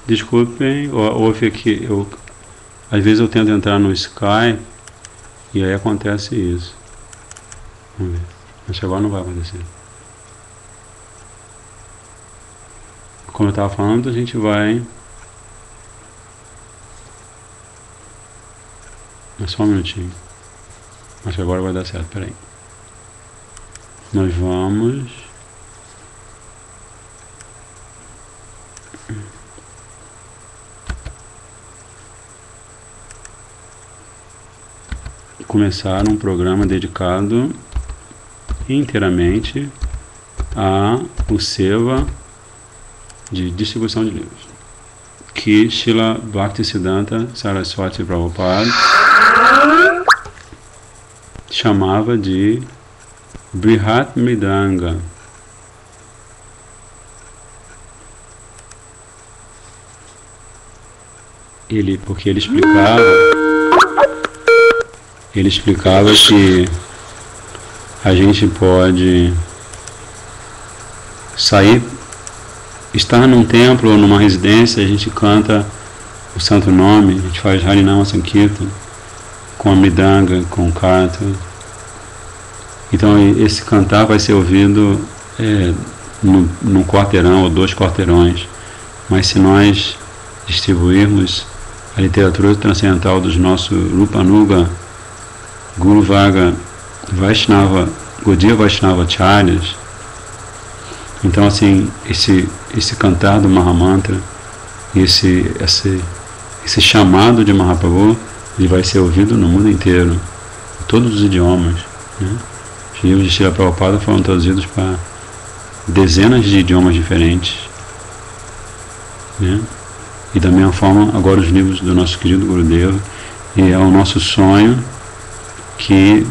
Desculpem, houve aqui, às vezes eu tento entrar no Skype e aí acontece isso. Vamos ver. Mas agora não vai acontecer. Como eu estava falando, a gente vai... É só um minutinho. Acho que agora vai dar certo, peraí. Nós vamos... começar um programa dedicado inteiramente ao Seva de distribuição de livros, que Srila Bhaktisiddhanta Saraswati Prabhupada chamava de Brihat Mridanga. Porque ele explicava que a gente pode sair, estar num templo ou numa residência, a gente canta o santo nome, a gente faz Harinama Sankirtan com a Mridanga, com o Karta. Então esse cantar vai ser ouvido num quarteirão ou 2 quarteirões, mas se nós distribuirmos a literatura transcendental dos nossos Rupanuga, Guru Varga, Vaishnava, Gaudiya Vaishnava Acharyas, então assim, esse cantar do Mahamantra, esse chamado de Mahaprabhu, ele vai ser ouvido no mundo inteiro, em todos os idiomas, né? Os livros de Srila Prabhupada foram traduzidos para dezenas de idiomas diferentes, né? E da mesma forma, agora os livros do nosso querido Gurudeva, e é o nosso sonho que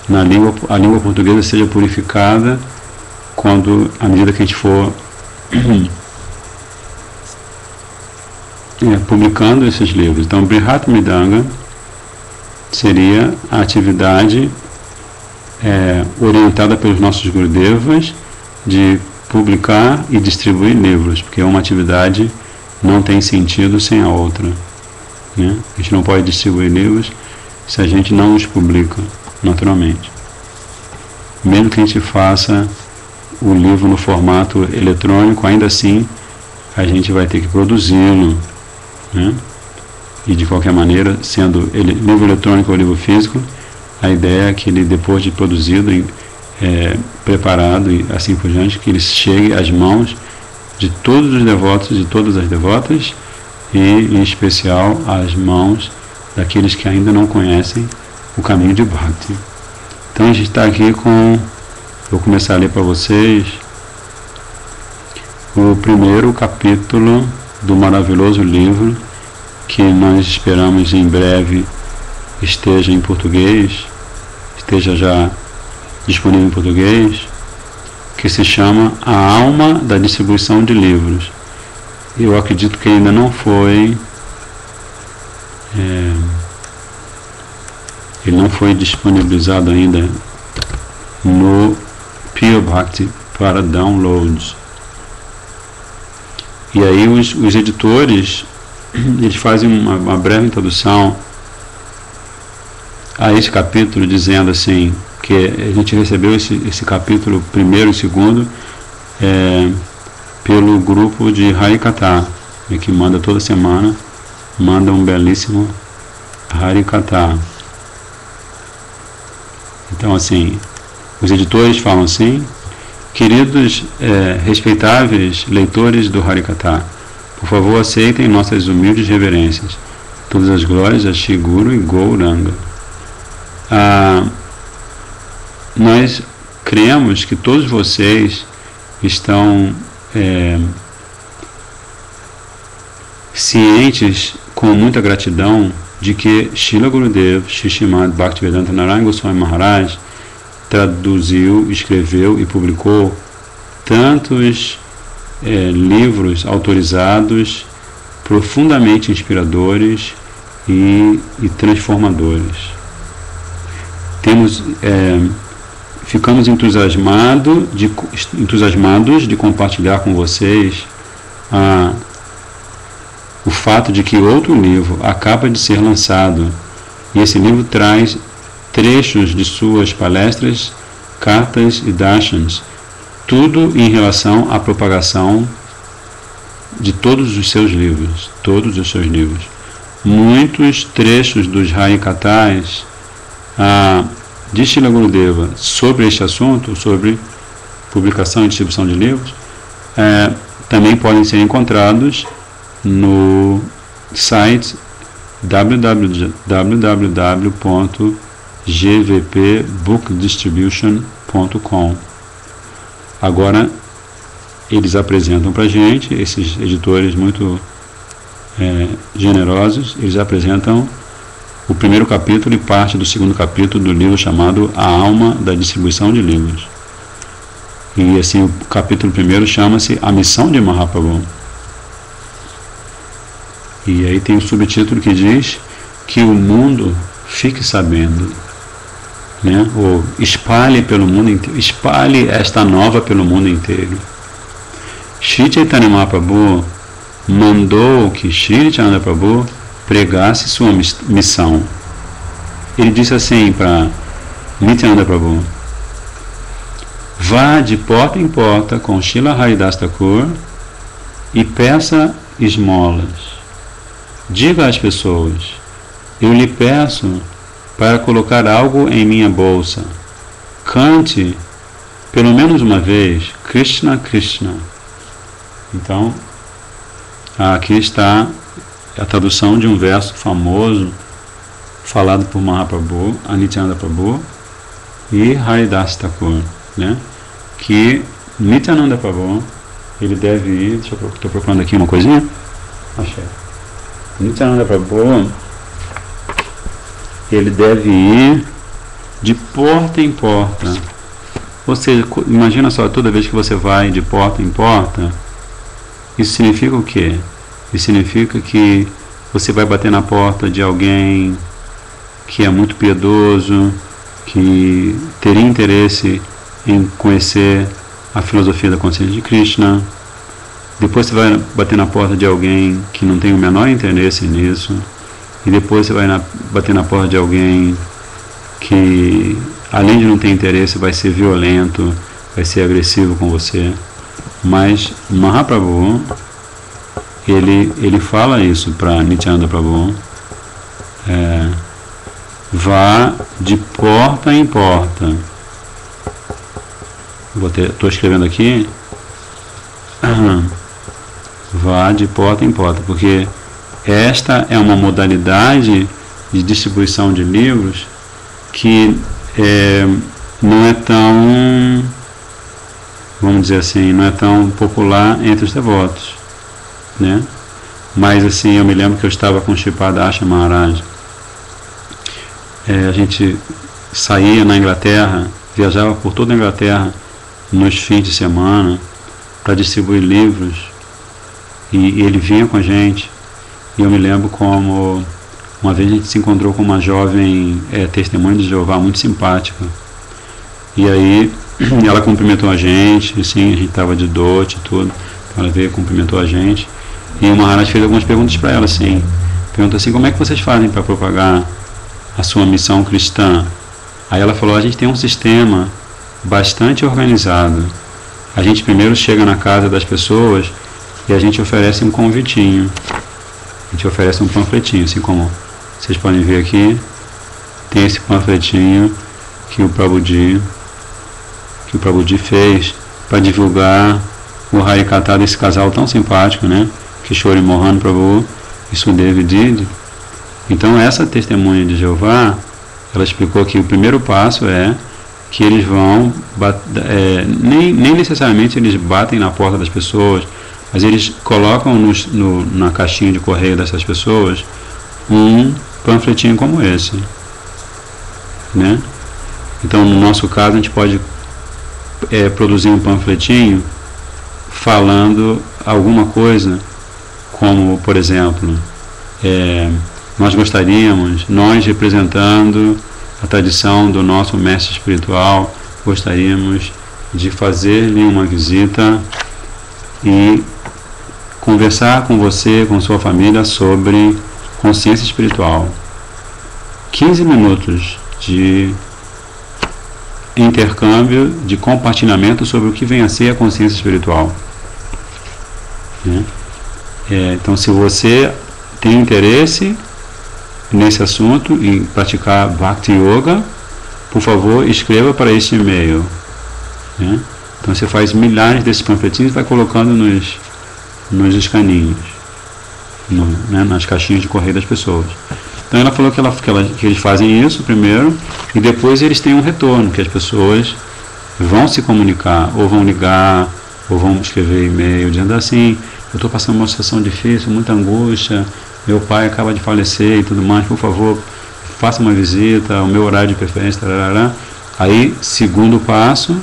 a língua portuguesa seja purificada à medida que a gente for publicando esses livros. Então, Brihat Mridanga seria a atividade orientada pelos nossos Gurudevas de publicar e distribuir livros, porque uma atividade não tem sentido sem a outra, né? A gente não pode distribuir livros se a gente não os publica naturalmente. Mesmo que a gente faça o livro no formato eletrônico, ainda assim a gente vai ter que produzi-lo, né? E de qualquer maneira, sendo livro eletrônico ou livro físico, a ideia é que ele, depois de produzido, preparado e assim por diante, que ele chegue às mãos de todos os devotos e todas as devotas, e em especial às mãos daqueles que ainda não conhecem o caminho de Bhakti. Então a gente está aqui vou começar a ler para vocês o primeiro capítulo do maravilhoso livro, que nós esperamos em breve esteja em português, esteja já disponível em português, que se chama A Alma da Distribuição de Livros. Eu acredito que ainda não foi ele não foi disponibilizado ainda no Pure Bhakti para downloads. E aí os editores, eles fazem uma breve introdução a esse capítulo, dizendo assim, que a gente recebeu esse capítulo primeiro e segundo pelo grupo de Harikatha, que manda toda semana, manda um belíssimo Harikatha. Então assim, os editores falam assim: queridos respeitáveis leitores do Harikatha, por favor aceitem nossas humildes reverências. Todas as glórias a Shri Guru e Gauranga. Nós cremos que todos vocês estão cientes, com muita gratidão, de que Srila Gurudev Shri Srimad Bhaktivedanta Narayana Goswami Maharaj traduziu, escreveu e publicou tantos livros autorizados, profundamente inspiradores e transformadores. Ficamos entusiasmados de compartilhar com vocês o fato de que outro livro acaba de ser lançado e esse livro traz trechos de suas palestras, cartas e darshans, tudo em relação à propagação de todos os seus livros, Muitos trechos dos Harikathas de Srila Gurudeva sobre este assunto, sobre publicação e distribuição de livros, também podem ser encontrados no site www.gvpbookdistribution.com. Agora eles apresentam para a gente, esses editores muito generosos, eles apresentam o primeiro capítulo e parte do segundo capítulo do livro chamado A Alma da Distribuição de Livros. E assim, o capítulo primeiro chama-se A Missão de Mahaprabhu. E aí tem um subtítulo que diz que o mundo fique sabendo, né? Ou espalhe pelo mundo inteiro, espalhe esta nova pelo mundo inteiro. Sri Chaitanya Mahaprabhu mandou que Sri Nityananda Prabhu pregasse sua missão. Ele disse assim para Nityananda Prabhu: vá de porta em porta com Srila Haridas Thakur e peça esmolas. Diga às pessoas: eu lhe peço para colocar algo em minha bolsa. Cante pelo menos uma vez Krishna Krishna. Então, aqui está a tradução de um verso famoso falado por Mahaprabhu, Nityananda Prabhu e Haridas Thakur, né? Que Nityananda Prabhu, ele deve ir, estou procurando aqui uma coisinha, achei. Nityananda Prabhu, ele deve ir de porta em porta. Ou seja, imagina só, toda vez que você vai de porta em porta, isso significa o quê? Isso significa que você vai bater na porta de alguém que é muito piedoso, que teria interesse em conhecer a filosofia da consciência de Krishna. Depois você vai bater na porta de alguém que não tem o menor interesse nisso. E depois você vai bater na porta de alguém que, além de não ter interesse, vai ser violento, vai ser agressivo com você. Mas Mahaprabhu, ele fala isso para Nityananda Prabhu: vá de porta em porta. Estou escrevendo aqui. Vá de porta em porta, porque esta é uma modalidade de distribuição de livros que não é tão, vamos dizer assim, não é tão popular entre os devotos, né? Mas assim, eu me lembro que eu estava com o Shripadasha Maharaj. A gente saía na Inglaterra, viajava por toda a Inglaterra nos fins de semana para distribuir livros, e ele vinha com a gente. E eu me lembro como uma vez a gente se encontrou com uma jovem testemunha de Jeová muito simpática, e aí ela cumprimentou a gente, assim, a gente estava de dote e tudo, então ela veio, cumprimentou a gente, e o Maharaj fez algumas perguntas para ela, assim, perguntou assim: como é que vocês fazem para propagar a sua missão cristã? Aí ela falou: a gente tem um sistema bastante organizado. A gente primeiro chega na casa das pessoas e a gente oferece um convitinho, a gente oferece um panfletinho, assim como vocês podem ver aqui, tem esse panfletinho que o Prabhuji fez para divulgar o Harikatha desse casal tão simpático, né? Kishore Mohan Prabhu e Sudev Didi. Então essa testemunha de Jeová, ela explicou que o primeiro passo é que eles vão, nem necessariamente eles batem na porta das pessoas, mas eles colocam na caixinha de correio dessas pessoas um panfletinho como esse, né? Então, no nosso caso, a gente pode produzir um panfletinho falando alguma coisa, como, por exemplo, nós representando a tradição do nosso mestre espiritual, gostaríamos de fazer-lhe uma visita e conversar com você, com sua família sobre consciência espiritual. 15 minutos de intercâmbio, de compartilhamento sobre o que vem a ser a consciência espiritual. Então, se você tem interesse nesse assunto, em praticar Bhakti Yoga, por favor, escreva para este e-mail. Então, você faz milhares desses panfletinhos e vai colocando nos escaninhos, nas caixinhas de correio das pessoas. Então, ela falou que eles fazem isso primeiro e depois eles têm um retorno, que as pessoas vão se comunicar, ou vão ligar, ou vão escrever e-mail dizendo assim: eu estou passando uma situação difícil, muita angústia, meu pai acaba de falecer e tudo mais, por favor, faça uma visita, o meu horário de preferência, tarará. Aí, segundo passo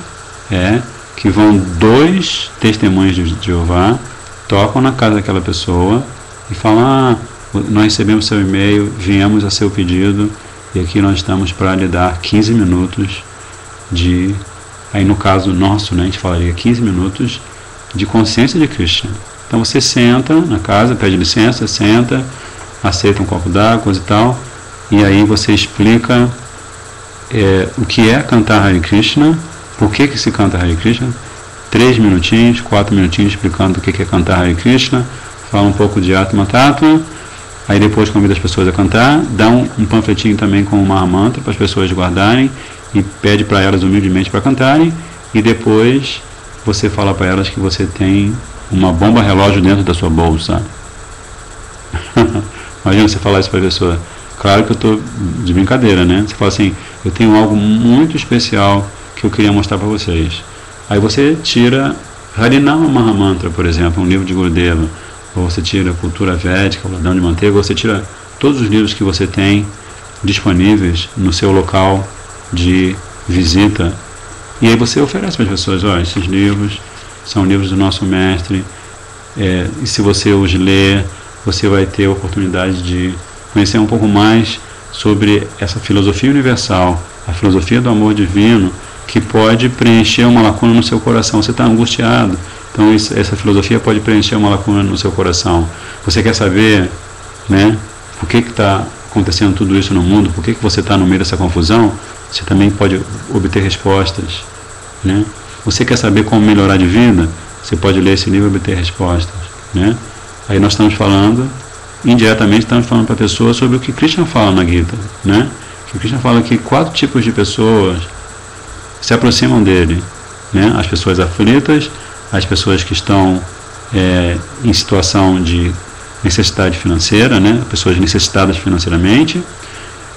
é que vão 2 testemunhas de Jeová, tocam na casa daquela pessoa e falam: nós recebemos seu e-mail, viemos a seu pedido e aqui nós estamos para lhe dar 15 minutos de, aí no caso nosso, a gente falaria 15 minutos de consciência de Krishna. Então você senta na casa, pede licença, senta, aceita um copo d'água e tal, e aí você explica o que é cantar Hare Krishna, por que se canta Hare Krishna, 3 minutinhos, 4 minutinhos explicando o que é cantar Hare Krishna, fala um pouco de Atma Tattva, aí depois convida as pessoas a cantar, dá um panfletinho também com uma mantra para as pessoas guardarem e pede para elas humildemente para cantarem, e depois você fala para elas que você tem uma bomba relógio dentro da sua bolsa. Imagina você falar isso para a pessoa. Claro que eu estou de brincadeira, né? Você fala assim: eu tenho algo muito especial que eu queria mostrar para vocês. Aí você tira Harinama Mahamantra, por exemplo, um livro de Gurudeva, ou você tira Cultura Védica, o Ladrão de Manteiga, ou você tira todos os livros que você tem disponíveis no seu local de visita, e aí você oferece para as pessoas: olha, esses livros são livros do nosso mestre, e se você os ler, você vai ter a oportunidade de conhecer um pouco mais sobre essa filosofia universal, a filosofia do amor divino, que pode preencher uma lacuna no seu coração. Você está angustiado, então essa filosofia pode preencher uma lacuna no seu coração. Você quer saber, por que está acontecendo tudo isso no mundo, por que você está no meio dessa confusão? Você também pode obter respostas. Você quer saber como melhorar de vida? Você pode ler esse livro e obter respostas. Aí nós estamos falando, indiretamente estamos falando para a pessoa sobre o que Krishna fala na Gita. Que Krishna fala que 4 tipos de pessoas se aproximam dele. As pessoas aflitas, as pessoas que estão em situação de necessidade financeira, pessoas necessitadas financeiramente,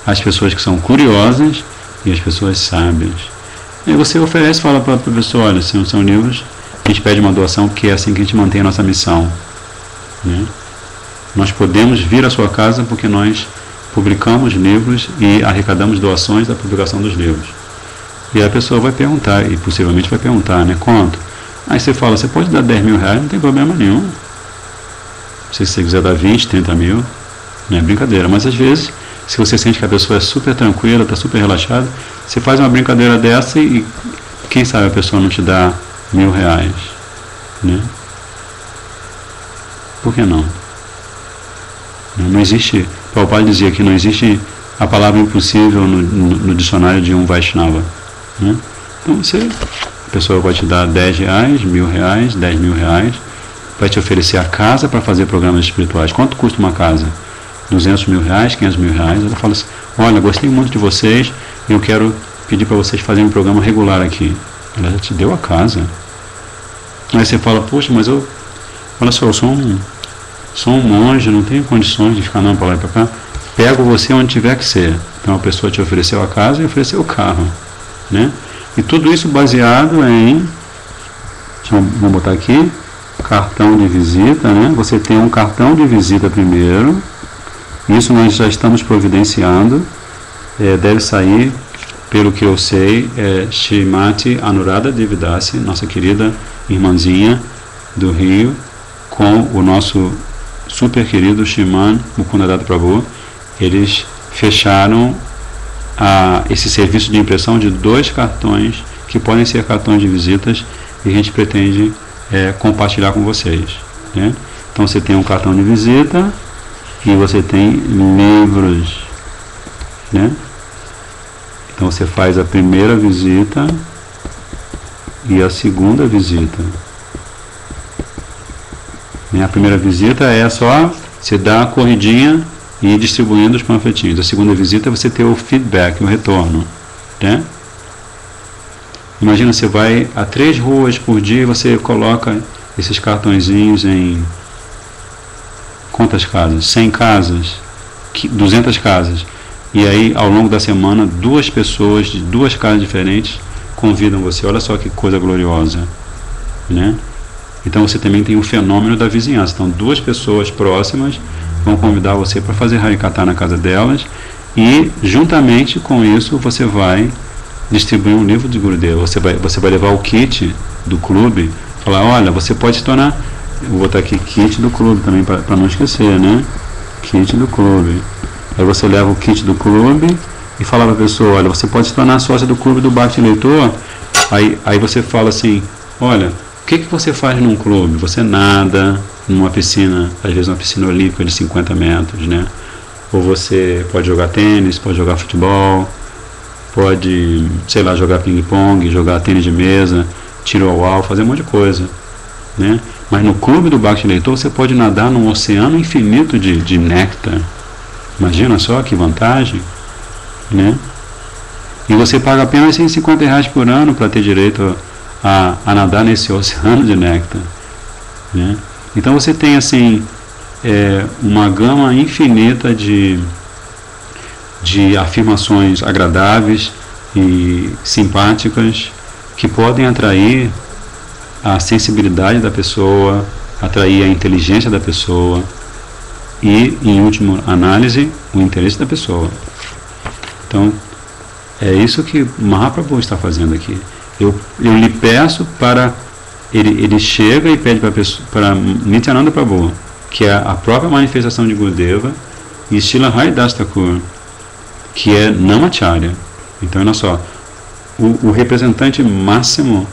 as pessoas que são curiosas e as pessoas sábias. E você oferece, fala para a pessoa: olha, são livros, a gente pede uma doação, porque é assim que a gente mantém a nossa missão. Nós podemos vir à sua casa porque nós publicamos livros e arrecadamos doações da publicação dos livros. E a pessoa vai perguntar, e possivelmente vai perguntar, quanto? Aí você fala: você pode dar 10 mil reais, não tem problema nenhum. Se você quiser dar 20, 30 mil, não é brincadeira. Mas às vezes, se você sente que a pessoa é super tranquila, está super relaxada, você faz uma brincadeira dessa e quem sabe a pessoa não te dá 1.000 reais. Por que não? Não existe, Prabhupada dizia que não existe a palavra impossível no dicionário de um Vaishnava. Então a pessoa vai te dar 10 reais, 1.000 reais, 10 mil reais, vai te oferecer a casa para fazer programas espirituais. Quanto custa uma casa? 200 mil reais, 500 mil reais. Ela fala assim: olha, gostei muito de vocês, eu quero pedir para vocês fazerem um programa regular aqui. Ela já te deu a casa. Aí você fala: poxa, mas olha só, eu sou um monge, não tenho condições de ficar andando para lá e para cá. Pego você onde tiver que ser. Então a pessoa te ofereceu a casa e ofereceu o carro. E tudo isso baseado em, vamos botar aqui, cartão de visita. Você tem um cartão de visita primeiro. Isso nós já estamos providenciando. Deve sair, pelo que eu sei, Srimati Anuradha Devidasi, nossa querida irmãzinha do Rio, com o nosso super querido Shriman Mukundadatta Prabhu. Eles fecharam esse serviço de impressão de 2 cartões, que podem ser cartões de visitas, e a gente pretende compartilhar com vocês. Então você tem um cartão de visita e você tem livros, né? Então você faz a primeira visita e a segunda visita. A primeira visita é só você dar a corridinha e ir distribuindo os panfletinhos. A segunda visita é você ter o feedback, o retorno, né? Imagina, você vai a 3 ruas por dia e você coloca esses cartõezinhos em quantas casas? 100 casas, 200 casas. E aí, ao longo da semana, 2 pessoas de 2 casas diferentes convidam você. Olha só que coisa gloriosa, né? Então você também tem o fenômeno da vizinhança. Então 2 pessoas próximas vão convidar você para fazer Harikata na casa delas, e juntamente com isso você vai distribuir um livro de Gurudeva. Você vai levar o kit do clube, falar, olha, você pode se tornar, eu vou botar aqui kit do clube também para não esquecer, né? Kit do clube. Aí você leva o kit do clube e fala para a pessoa, olha, você pode se tornar sócia do clube do Bhakti Leitor. Aí você fala assim, olha, o que você faz num clube? Você nada numa piscina, às vezes uma piscina olímpica de 50 metros, né? Ou você pode jogar tênis, pode jogar futebol, pode, sei lá, jogar ping-pong, jogar tênis de mesa, tiro ao alvo, fazer um monte de coisa, né? Mas no clube do Bhakti Leitor você pode nadar num oceano infinito de néctar. Imagina só que vantagem, né? E você paga apenas R$150 por ano para ter direito a nadar nesse oceano de néctar, né? Então você tem assim uma gama infinita de afirmações agradáveis e simpáticas que podem atrair a sensibilidade da pessoa, atrair a inteligência da pessoa e, em última análise, o interesse da pessoa. Então, é isso que Mahaprabhu está fazendo aqui. Eu lhe peço para... Ele chega e pede para Nityananda Prabhu, que é a própria manifestação de Gurudeva, e Srila Haridas Thakur, que é Namacharya. Então, olha só, o representante máximo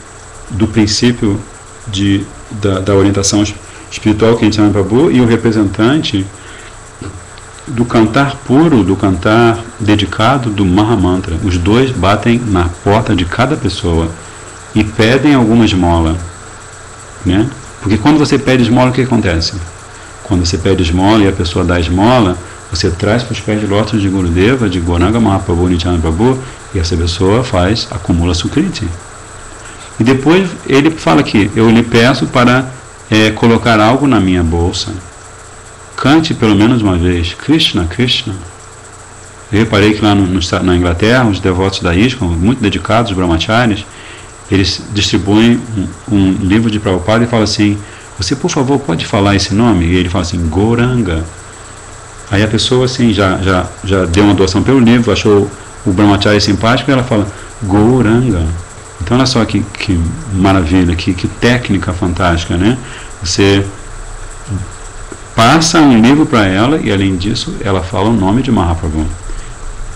do princípio da orientação espiritual, que é Nityananda Prabhu, e o representante do cantar puro, do cantar dedicado do Mahamantra. Os dois batem na porta de cada pessoa e pedem alguma esmola, né? Porque quando você pede esmola, o que acontece? Quando você pede esmola e a pessoa dá esmola, você traz para os pés de lótus de Gurudeva, de Gauranga Mahaprabhu, Nityananda Prabhu, e essa pessoa acumula Sukriti. E depois ele fala aqui, eu lhe peço para colocar algo na minha bolsa. Cante pelo menos uma vez, Krishna, Krishna. Eu reparei que lá na Inglaterra, os devotos da ISKCON, muito dedicados, os brahmacharis, eles distribuem um livro de Prabhupada e falam assim, você por favor pode falar esse nome? E ele fala assim, Gauranga. Aí a pessoa assim já deu uma doação pelo livro, achou o brahmachari simpático e ela fala, Gauranga. Então olha só que maravilha, que técnica fantástica, né? Você passa um livro para ela e além disso ela fala o nome de Mahaprabhu,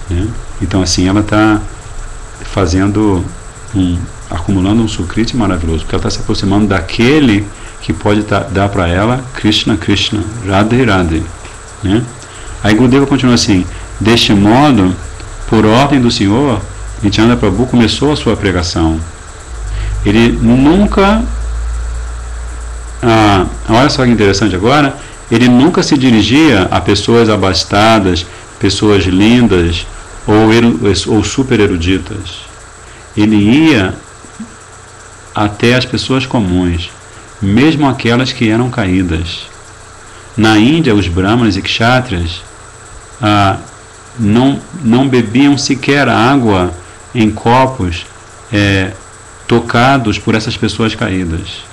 né? Então assim ela está acumulando um sukriti maravilhoso, porque ela está se aproximando daquele que pode dar para ela Krishna, Krishna, Radhe, Radhe, né? Aí Gurudeva continua assim, deste modo, por ordem do Senhor, Nityananda Prabhu começou a sua pregação. Ele nunca, olha só que interessante agora, ele nunca se dirigia a pessoas abastadas, pessoas lindas ou super eruditas. Ele ia até as pessoas comuns, mesmo aquelas que eram caídas. Na Índia, os brahmanas e kshatriyas não bebiam sequer água em copos tocados por essas pessoas caídas.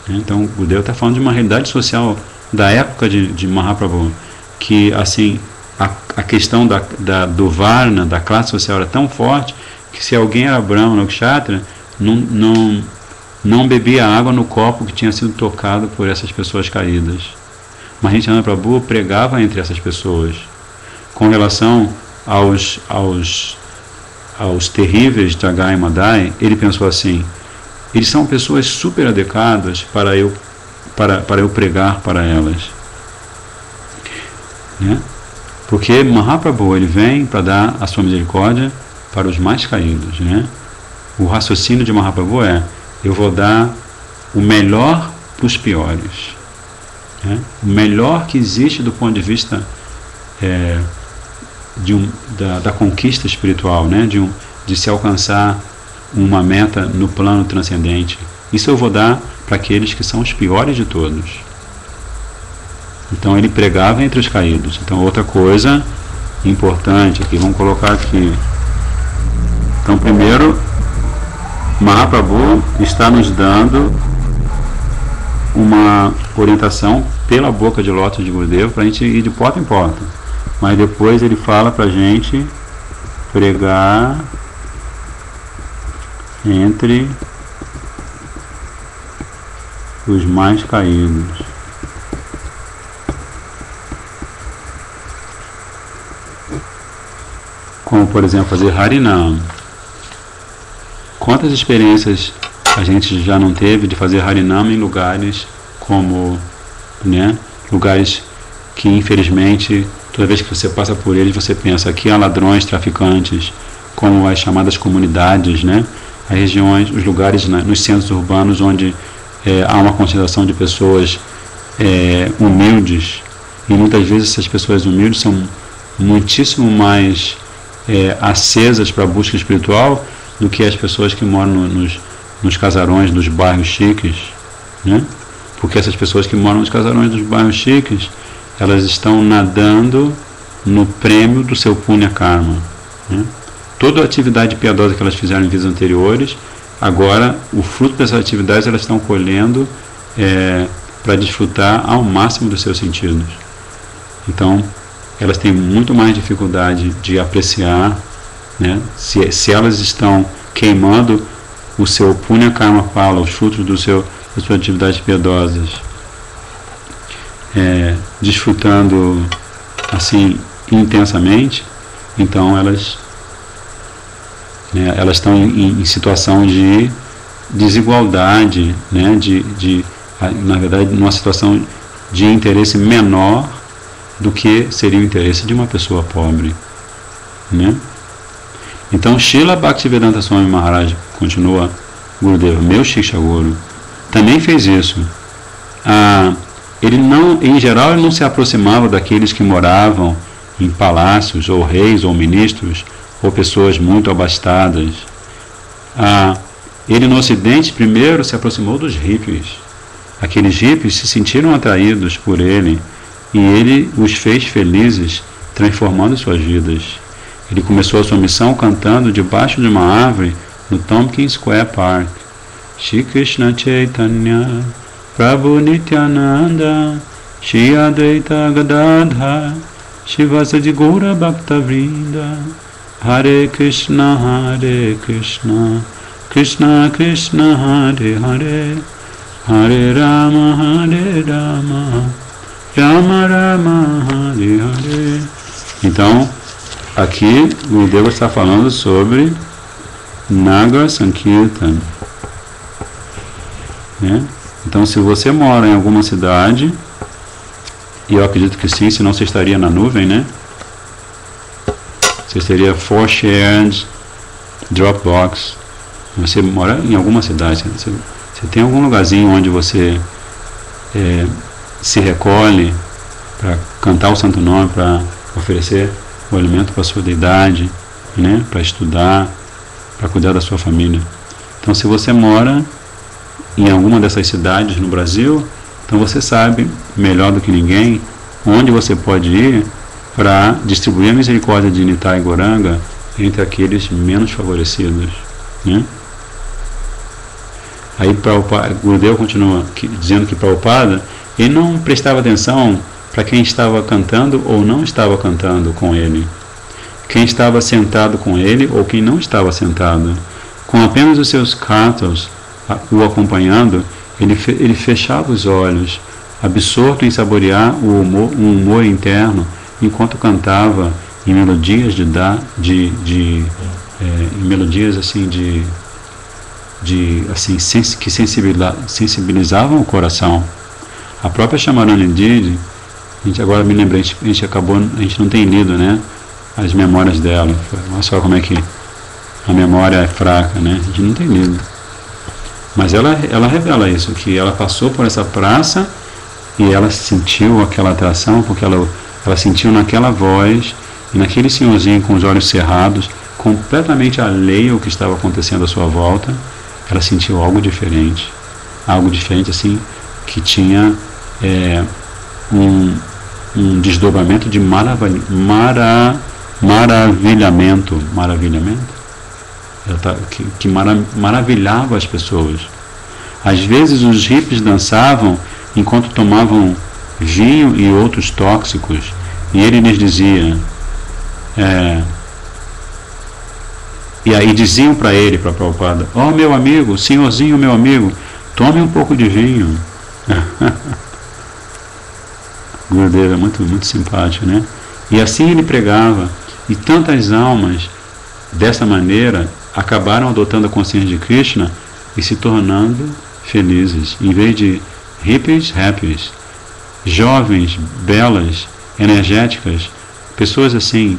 Então, o Gurudeva está falando de uma realidade social da época de Mahaprabhu, que assim a questão do varna, da classe social, era tão forte que se alguém era brahmana ou kshatriya, não bebia água no copo que tinha sido tocado por essas pessoas caídas. Mas Nityananda Prabhu pregava entre essas pessoas. Com relação aos terríveis Jagai e Madai, ele pensou assim, eles são pessoas super adequadas para para eu pregar para elas, né? Porque Mahaprabhu, ele vem para dar a sua misericórdia para os mais caídos, né? O raciocínio de Mahaprabhu é: eu vou dar o melhor para os piores, né? O melhor que existe do ponto de vista da conquista espiritual, né? De se alcançar uma meta no plano transcendente. Isso eu vou dar para aqueles que são os piores de todos. Então ele pregava entre os caídos. Então outra coisa importante aqui, vamos colocar aqui. Então primeiro, Mahaprabhu está nos dando uma orientação pela boca de lótus de Gurudeva para a gente ir de porta em porta. Mas depois ele fala para a gente pregar entre os mais caídos. Como, por exemplo, fazer Harinam. Quantas experiências a gente já não teve de fazer Harinam em lugares como, né, lugares que infelizmente toda vez que você passa por eles você pensa: aqui há ladrões, traficantes, como as chamadas comunidades, né, as regiões, os lugares nos centros urbanos onde há uma concentração de pessoas humildes, e muitas vezes essas pessoas humildes são muitíssimo mais acesas para a busca espiritual do que as pessoas que moram nos casarões dos bairros chiques, né? Porque essas pessoas que moram nos casarões dos bairros chiques, elas estão nadando no prêmio do seu punya karma, né? Toda a atividade piedosa que elas fizeram em vidas anteriores, agora o fruto dessas atividades elas estão colhendo para desfrutar ao máximo dos seus sentidos. Então elas têm muito mais dificuldade de apreciar, né? Se elas estão queimando o seu punya karma phala, os frutos das suas atividades piedosas, desfrutando assim intensamente, então elas estão em situação de desigualdade, né? Na verdade, numa situação de interesse menor do que seria o interesse de uma pessoa pobre, né? Então Srila Bhaktivedanta Swami Maharaj, continua Gurudeva, meu Shiksha Guru, também fez isso. Ele não, em geral, ele não se aproximava daqueles que moravam em palácios, ou reis, ou ministros, ou pessoas muito abastadas. Ele no Ocidente primeiro se aproximou dos hippies. Aqueles hippies se sentiram atraídos por ele e ele os fez felizes, transformando suas vidas. Ele começou a sua missão cantando debaixo de uma árvore no Tompkins Square Park. Shri Krishna Chaitanya Prabhu Nityananda Shri Advaita Gadadhar Shivasadi Gaura Bhakta Vrinda Hare Krishna Krishna Krishna Hare Hare Hare Rama Rama Rama Hare Hare. Então, aqui o Gurudeva está falando sobre Nagar Sankirtan, né? Então, se você mora em alguma cidade, e eu acredito que sim, senão você estaria na nuvem, né? Você teria 4-shared Dropbox. Você mora em alguma cidade, você tem algum lugarzinho onde você se recolhe para cantar o santo nome, para oferecer o alimento para a sua deidade, né? Para estudar, para cuidar da sua família. Então, se você mora em alguma dessas cidades no Brasil, então você sabe melhor do que ninguém onde você pode ir para distribuir a misericórdia de Nitai Gauranga entre aqueles menos favorecidos, né? Aí Gurudeva continua dizendo que Prabhupada, ele não prestava atenção para quem estava cantando ou não estava cantando com ele, quem estava sentado com ele ou quem não estava sentado. Com apenas os seus kartas o acompanhando, ele fechava os olhos, absorto em saborear um humor interno, enquanto cantava em melodias em melodias assim que sensibilizavam o coração. A própria Shyamarani, a gente agora me lembrei, a gente não tem lido, né, as memórias dela. Olha só como é que a memória é fraca, né? A gente não tem lido. Mas ela revela isso, que ela passou por essa praça e ela sentiu aquela atração, porque ela sentiu naquela voz e naquele senhorzinho com os olhos cerrados, completamente alheio ao que estava acontecendo à sua volta, ela sentiu algo diferente assim, que tinha um desdobramento de maravilhamento, que maravilhava as pessoas. Às vezes os hippies dançavam enquanto tomavam vinho e outros tóxicos, e ele lhes dizia, e aí diziam para ele, para Prabhupada, ó meu amigo, senhorzinho meu amigo, tome um pouco de vinho. Gurudeva é muito, muito simpático, né? E assim ele pregava, e tantas almas dessa maneira acabaram adotando a consciência de Krishna e se tornando felizes, em vez de hippies, jovens, belas, energéticas, pessoas assim,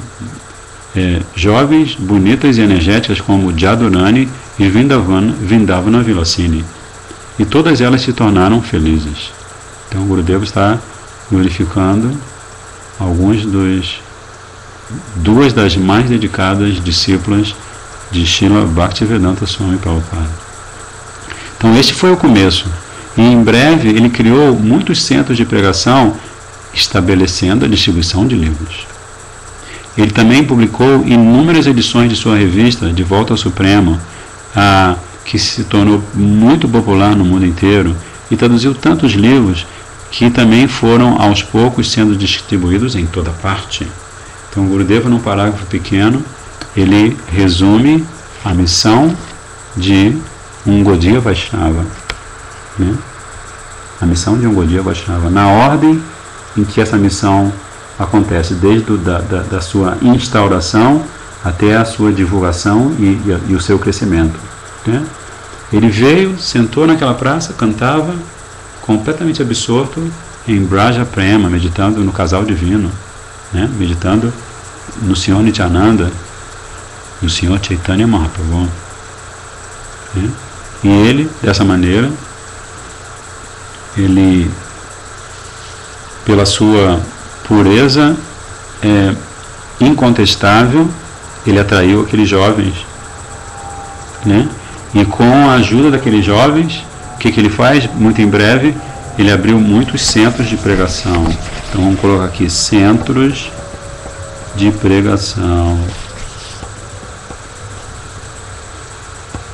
jovens, bonitas e energéticas como Jadurani e Vindavana Vilasini. E todas elas se tornaram felizes. Então o Gurudeva está glorificando duas das mais dedicadas discípulas de Srila Bhaktivedanta Swami Prabhupada. Então este foi o começo. E em breve ele criou muitos centros de pregação, estabelecendo a distribuição de livros. Ele também publicou inúmeras edições de sua revista De Volta ao Supremo, que se tornou muito popular no mundo inteiro, e traduziu tantos livros que também foram aos poucos sendo distribuídos em toda parte. Então, Gurudeva, num parágrafo pequeno, ele resume a missão de um Gaudiya Vaishnava, né? A missão de um Gaudiya Vaishnava, na ordem em que essa missão acontece, desde da sua instauração até a sua divulgação e o seu crescimento, né? Ele veio, sentou naquela praça, cantava, completamente absorto em Braja Prema, meditando no casal divino, né? Meditando no Senhor Nityananda, no Senhor Chaitanya Mahaprabhu, né? E ele, dessa maneira, ele, pela sua pureza incontestável, ele atraiu aqueles jovens, né? E com a ajuda daqueles jovens, o que ele faz? Muito em breve, ele abriu muitos centros de pregação. Então vamos colocar aqui, centros de pregação,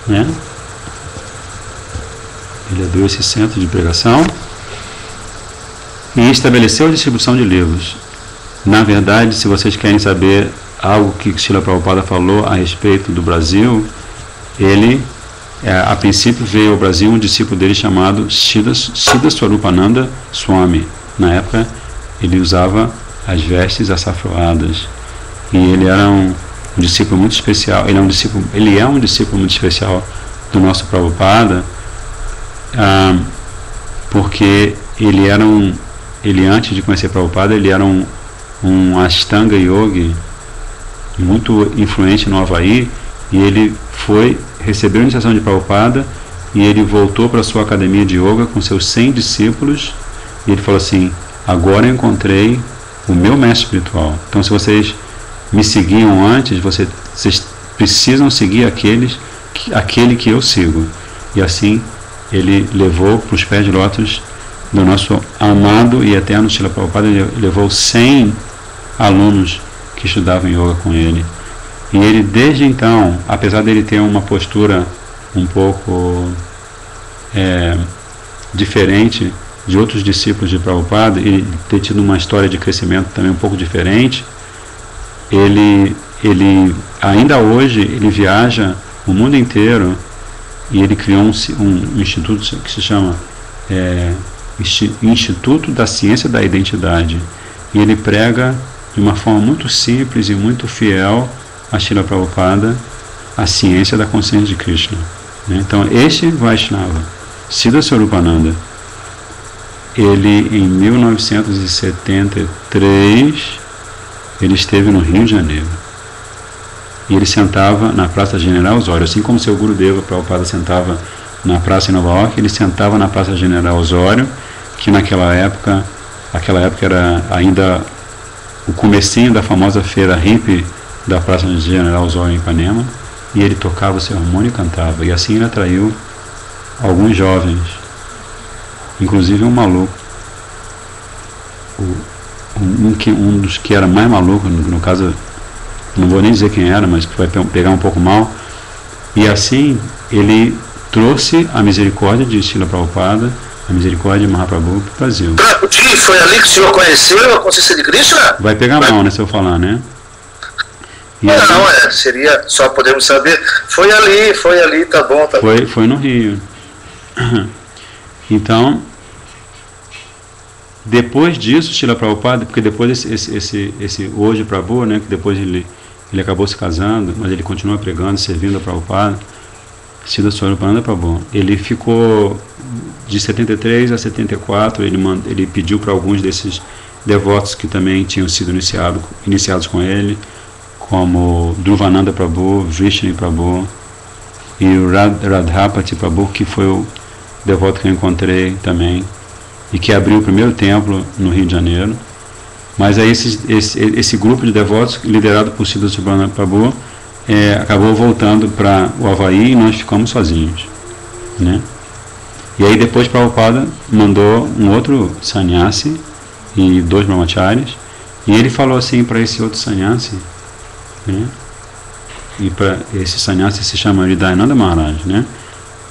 né? Ele abriu esse centro de pregação e estabeleceu a distribuição de livros. Na verdade, se vocês querem saber algo que Srila Prabhupada falou a respeito do Brasil, ele, a princípio, veio ao Brasil um discípulo dele chamado Siddha Swarupananda Swami. Na época, ele usava as vestes açafroadas. E ele era um discípulo muito especial. Ele é um discípulo muito especial do nosso Prabhupada, porque ele antes de conhecer Prabhupada, ele era um Ashtanga Yogi muito influente no Havaí, e ele recebeu a iniciação de Prabhupada, e ele voltou para a sua academia de yoga com seus 100 discípulos, e ele falou assim: agora eu encontrei o meu mestre espiritual. Então, se vocês me seguiam antes, vocês precisam seguir aquele que eu sigo. E assim ele levou para os pés de lótus do nosso amado e eterno Srila Prabhupada, ele levou 100 alunos que estudavam yoga com ele. E ele, desde então, apesar dele ter uma postura um pouco diferente de outros discípulos de Prabhupada, e ter tido uma história de crescimento também um pouco diferente, ele ainda hoje ele viaja o mundo inteiro, e ele criou um instituto que se chama Instituto da Ciência da Identidade, e ele prega de uma forma muito simples e muito fiel a Srila Prabhupada a ciência da consciência de Krishna, né? Então este Vaishnava, Siddha Swarupananda, ele, em 1973, ele esteve no Rio de Janeiro. E ele sentava na Praça General Osório, assim como seu Gurudeva Prabhupada sentava na Praça em Nova York, ele sentava na Praça General Osório, que naquela época era ainda o comecinho da famosa feira hippie da Praça General Osório em Ipanema, e ele tocava o seu harmônio e cantava, e assim ele atraiu alguns jovens, inclusive um maluco, um dos que era mais maluco, no caso, não vou nem dizer quem era, mas que vai pegar um pouco mal, e assim ele trouxe a misericórdia de Srila Prabhupada, a misericórdia de Mahaprabhu para o Brasil. Foi ali que o senhor conheceu a consciência de Krishna? Vai pegar mal, né, se eu falar, né? E não, seria, só podemos saber, foi ali, tá bom, tá bom. Foi no Rio. Então, depois disso, Srila Prabhupada, porque depois esse hoje Prabhu, né, que depois ele acabou se casando, mas ele continua pregando, servindo a Prabhupada, Srila Swarupananda Prabhu, ele ficou de 73 a 74, ele pediu para alguns desses devotos que também tinham sido iniciados com ele, como Dhruvananda Prabhu, Vrishni Prabhu e o Radhapati Prabhu, que foi o devoto que eu encontrei também e que abriu o primeiro templo no Rio de Janeiro. Mas aí esse grupo de devotos, liderado por Srila Swarupananda Prabhu, acabou voltando para o Havaí e nós ficamos sozinhos, né? E aí depois Prabhupada mandou um outro sannyasi e 2 brahmacharis, e ele falou assim para esse outro sannyasi, né? E para esse sannyasi se chama Hridayananda Maharaj, né?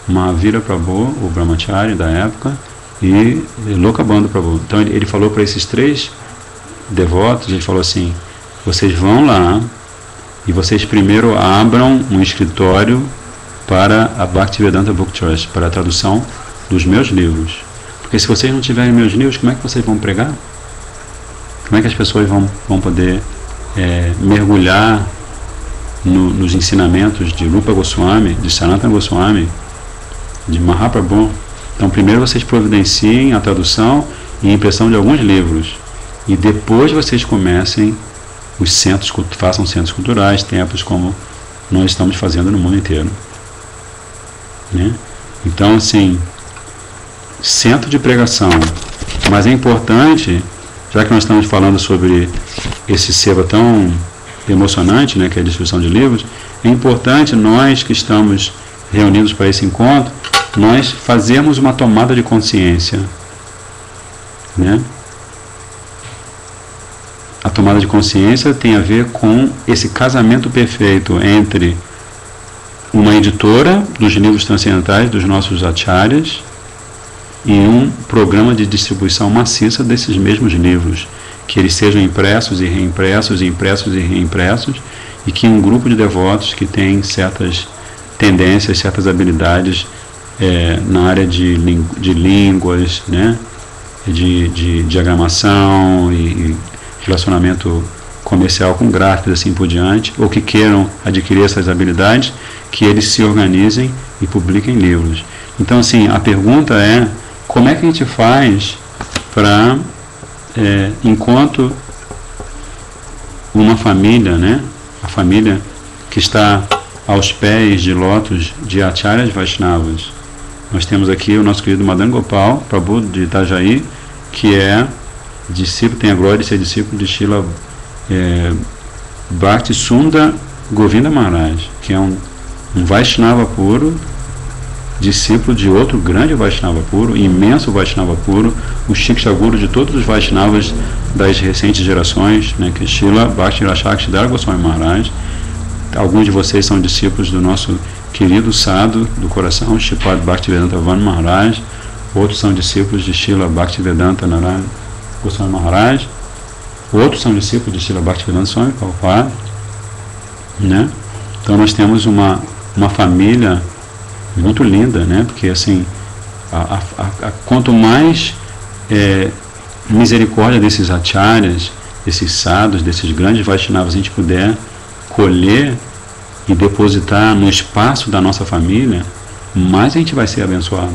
Mahavira Prabhu, o brahmachari da época, e Lokabandha Prabhu. Então ele falou para esses 3 devotos, ele falou assim: vocês vão lá e vocês primeiro abram um escritório para a Bhaktivedanta Book Trust, para a tradução dos meus livros. Porque se vocês não tiverem meus livros, como é que vocês vão pregar? Como é que as pessoas vão poder mergulhar nos ensinamentos de Rupa Goswami, de Sanatana Goswami, de Mahaprabhu? Então primeiro vocês providenciem a tradução e a impressão de alguns livros, e depois vocês comecem os centros, façam centros culturais, templos, como nós estamos fazendo no mundo inteiro, né? Então, assim, centro de pregação. Mas é importante, já que nós estamos falando sobre esse seva tão emocionante, né, que é a distribuição de livros, é importante nós que estamos reunidos para esse encontro, nós fazermos uma tomada de consciência, né? A tomada de consciência tem a ver com esse casamento perfeito entre uma editora dos livros transcendentais dos nossos acharyas e um programa de distribuição maciça desses mesmos livros, que eles sejam impressos e reimpressos, impressos e reimpressos, e que um grupo de devotos que tem certas tendências, certas habilidades na área de línguas, né, de diagramação e relacionamento comercial com gráficos, assim por diante, ou que queiram adquirir essas habilidades, que eles se organizem e publiquem livros. Então, assim, a pergunta é: como é que a gente faz para, enquanto uma família, né, a família que está aos pés de lotos de acharyas Vaishnavas, nós temos aqui o nosso querido Madan Gopal Prabhu de Itajaí, que é discípulo, tem a glória de ser discípulo de Srila Bhakti Sundar Govinda Maharaj, que é um Vaishnava puro, discípulo de outro grande Vaishnava puro, imenso Vaishnava puro, o Shiksha Guru de todos os Vaishnavas das recentes gerações, né, que é Srila Bhakti Rashakshidhara Goswami Maharaj. Alguns de vocês são discípulos do nosso querido Sadhu do coração, Shripad Bhaktivedanta Van Maharaj, outros são discípulos de Srila Bhaktivedanta Narayana Goswami Maharaj, outros são discípulos de Srila Bhaktivedanta Swami Prabhupada, né? Então nós temos uma família muito linda, né? Porque assim, quanto mais misericórdia desses acharyas, desses sadhus, desses grandes Vaishnavas a gente puder colher e depositar no espaço da nossa família, mais a gente vai ser abençoado.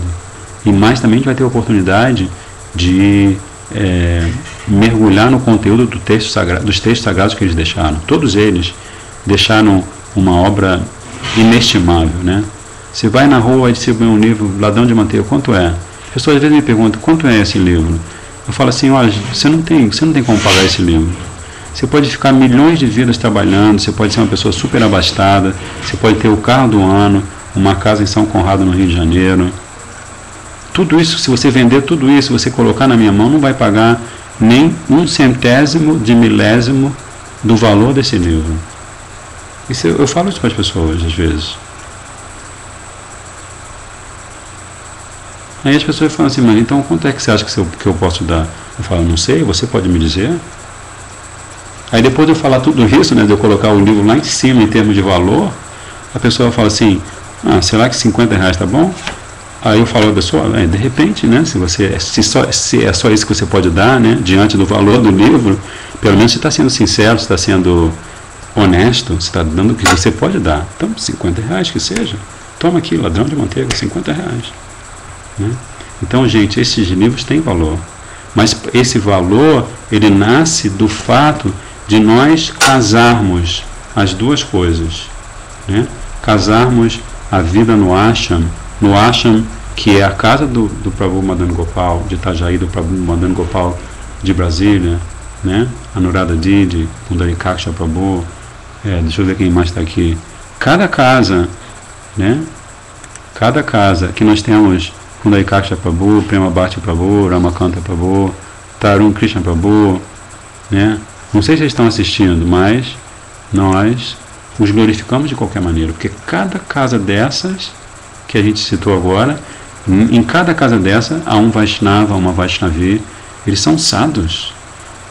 E mais também a gente vai ter oportunidade de mergulhar no conteúdo dos textos sagrados que eles deixaram. Todos eles deixaram uma obra inestimável, né? Você vai na rua e distribui um livro, Ladrão de Manteiga, quanto é? As pessoas às vezes me perguntam, quanto é esse livro? Eu falo assim, olha, você não tem como pagar esse livro. Você pode ficar milhões de vidas trabalhando, você pode ser uma pessoa super abastada, você pode ter o carro do ano, uma casa em São Conrado, no Rio de Janeiro. Tudo isso, se você vender tudo isso, você colocar na minha mão, não vai pagar nem 1/100º de milésimo do valor desse livro. Isso, eu falo isso para as pessoas, às vezes. Aí as pessoas falam assim, mas então quanto é que você acha que eu posso dar? Eu falo, não sei, você pode me dizer? Aí depois de eu falar tudo isso, né, de eu colocar o livro lá em cima em termos de valor, a pessoa fala assim, será que R$50 tá bom? Aí eu falo a pessoa, de repente, né, se é só isso que você pode dar, né, diante do valor do livro, pelo menos você está sendo sincero, você está sendo honesto, você está dando o que você pode dar. Então, R$50 que seja. Toma aqui, Ladrão de Manteiga, R$50. Né? Então, gente, esses livros têm valor. Mas esse valor, ele nasce do fato de nós casarmos as duas coisas. Né? Casarmos a vida no ashram, que é a casa do Prabhu Madan Gopal, de Itajaí, do Prabhu Madan Gopal de Brasília, né? Anuradha Didi, Pundarikaksha Prabhu, deixa eu ver quem mais está aqui. Cada casa, né? Cada casa que nós temos Pundarikaksha Prabhu, Prema Bhakti Prabhu, Ramakanta Prabhu, Tarun Krishna Prabhu, né? Não sei se vocês estão assistindo, mas nós os glorificamos de qualquer maneira, porque cada casa dessas que a gente citou agora, em cada casa dessa há um Vaishnava, uma Vaishnavi, eles são sadhus.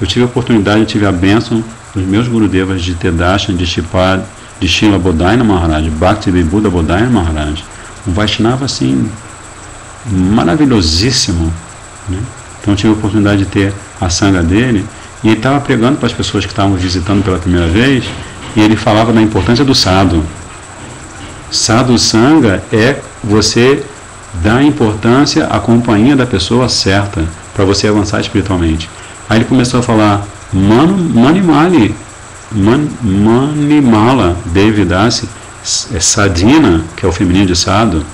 Eu tive a oportunidade, eu tive a bênção dos meus Gurudevas de Tedashan, de Shipad, de Srila Bodhayana Maharaj, Bhakti Vibhuda Bodhayana Maharaj, um Vaishnava assim, maravilhosíssimo, né? Então eu tive a oportunidade de ter a sanga dele, e ele estava pregando para as pessoas que estavam visitando pela primeira vez, e ele falava da importância do sadhu. Sadhu Sangha é você dar importância à companhia da pessoa certa para você avançar espiritualmente. Aí ele começou a falar Manimala Devidasi, Sadhina, que é o feminino de Sadhu.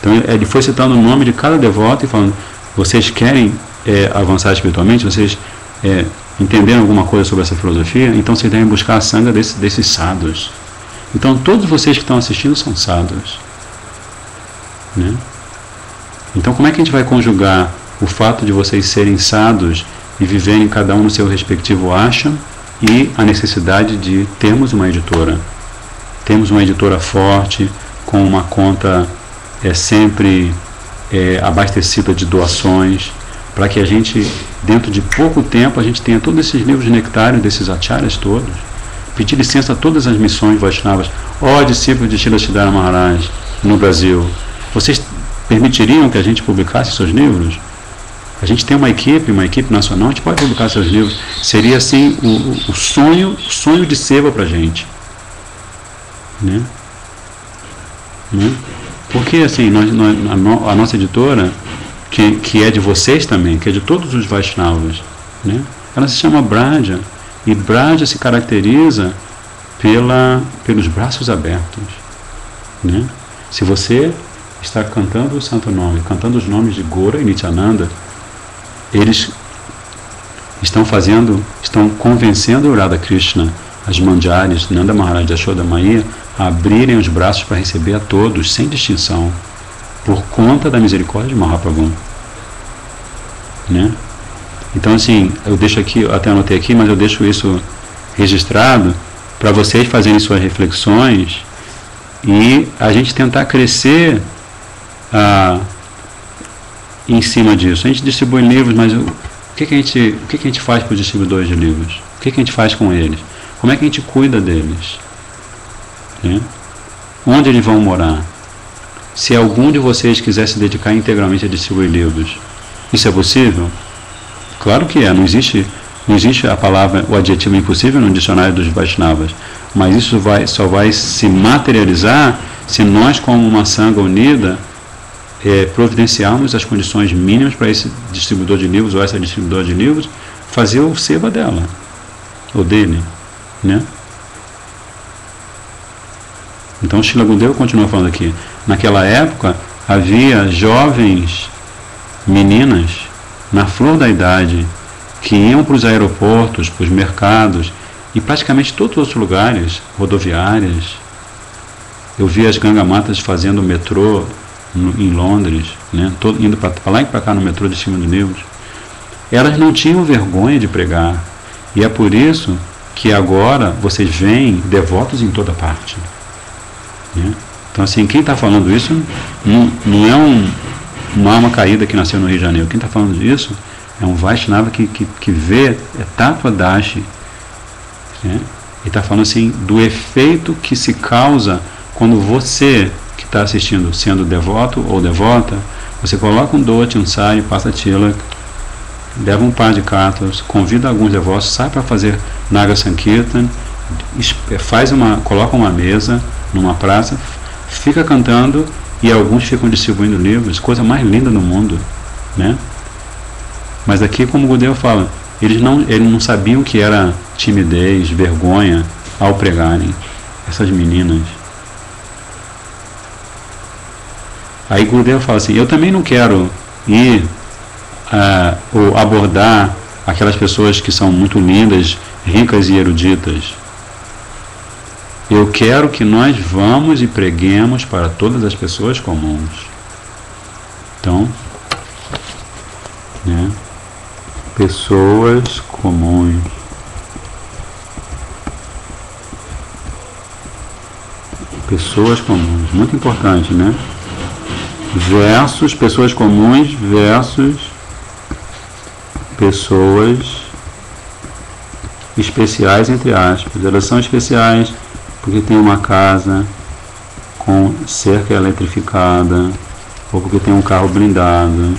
Então ele foi citando o nome de cada devoto e falando, vocês querem avançar espiritualmente? Vocês entenderam alguma coisa sobre essa filosofia? Então vocês devem buscar a sanga desses sadhus. Então todos vocês que estão assistindo são sadhus, né? Então como é que a gente vai conjugar o fato de vocês serem sadhus e viverem cada um no seu respectivo ashram e a necessidade de termos uma editora? Temos uma editora forte, com uma conta sempre abastecida de doações, para que a gente, dentro de pouco tempo, a gente tenha todos esses livros nectários desses acharyas todos. Pedir licença a todas as missões Vaishnavas, discípulos de Srila Siddhara Maharaj no Brasil. Vocês permitiriam que a gente publicasse seus livros? A gente tem uma equipe nacional, a gente pode publicar seus livros. Seria assim o sonho de Seva para a gente. Né? Porque assim, a nossa editora, que é de vocês também, que é de todos os Vaishnavas, né? Ela se chama Braja, e Braja se caracteriza pelos braços abertos, né? Se você está cantando o santo nome, cantando os nomes de Gora e Nityananda, eles estão convencendo o Radha Krishna, as Manjaris, Nanda Maharaj, Yashoda Maiya, a abrirem os braços para receber a todos, sem distinção, por conta da misericórdia de Mahaprabhu, né? Então assim, eu deixo aqui, eu até anotei aqui, mas eu deixo isso registrado para vocês fazerem suas reflexões e a gente tentar crescer em cima disso. A gente distribui livros, mas o que a gente faz para os distribuidores de livros? O que a gente faz com eles? Como é que a gente cuida deles? Né? Onde eles vão morar? Se algum de vocês quiser se dedicar integralmente a distribuir livros, isso é possível? Claro que é. Não existe a palavra, o adjetivo impossível no dicionário dos Vaishnavas, mas isso só vai se materializar se nós, como uma sangha unida, providenciarmos as condições mínimas para esse distribuidor de livros ou essa distribuidora de livros fazer o seva dela, ou dele, né? Então Srila Gurudeva continua falando aqui, naquela época havia jovens meninas na flor da idade que iam para os aeroportos, para os mercados e praticamente todos os outros lugares, rodoviárias. Eu vi as gangamatas fazendo metrô em Londres, né, indo para lá e para cá no metrô de cima do livros. Elas não tinham vergonha de pregar. E é por isso que agora vocês veem devotos em toda parte. Né? Então, assim, quem está falando isso não é uma alma caída que nasceu no Rio de Janeiro. Quem está falando isso é um Vaishnava que vê Tattva-dashi. Né? E está falando assim do efeito que se causa quando você que está assistindo, sendo devoto ou devota, você coloca um dhoti, um sari, passa tilak, leva um par de cátulas, convida alguns devotos, sai para fazer Naga Sankirtan, coloca uma mesa numa praça, fica cantando e alguns ficam distribuindo livros, coisa mais linda no mundo, né? Mas aqui, como o Gurudeva fala, eles não sabiam que era timidez, vergonha ao pregarem, essas meninas. Aí Gurudeva fala assim, eu também não quero ir ou abordar aquelas pessoas que são muito lindas, ricas e eruditas. Eu quero que nós vamos e preguemos para todas as pessoas comuns. Então, né? Pessoas comuns. Pessoas comuns, muito importante, né? Versus pessoas comuns versus pessoas especiais, entre aspas. Elas são especiais porque tem uma casa com cerca eletrificada, ou porque tem um carro blindado,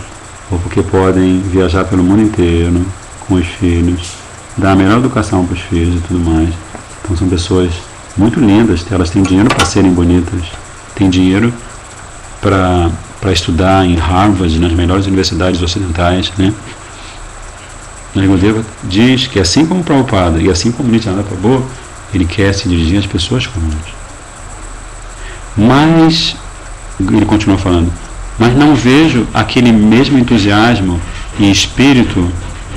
ou porque podem viajar pelo mundo inteiro com os filhos, dar a melhor educação para os filhos e tudo mais. Então são pessoas muito lindas, elas têm dinheiro para serem bonitas, têm dinheiro para estudar em Harvard, nas melhores universidades ocidentais, né? Gurudeva diz que assim como Prabhupada e assim como Nityananda Prabhu, ele quer se dirigir às pessoas comuns. Mas, ele continua falando, mas não vejo aquele mesmo entusiasmo e espírito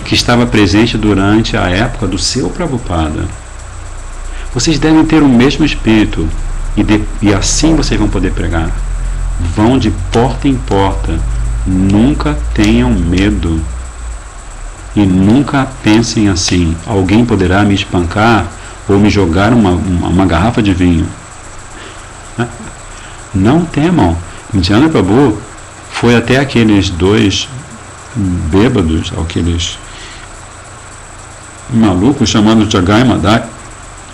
que estava presente durante a época do seu Prabhupada. Vocês devem ter o mesmo espírito e assim vocês vão poder pregar. Vão de porta em porta, nunca tenham medo e nunca pensem assim, alguém poderá me espancar ou me jogar uma garrafa de vinho. Não temam. Nityananda Prabhu foi até aqueles dois bêbados, aqueles malucos chamados Jagai Madai,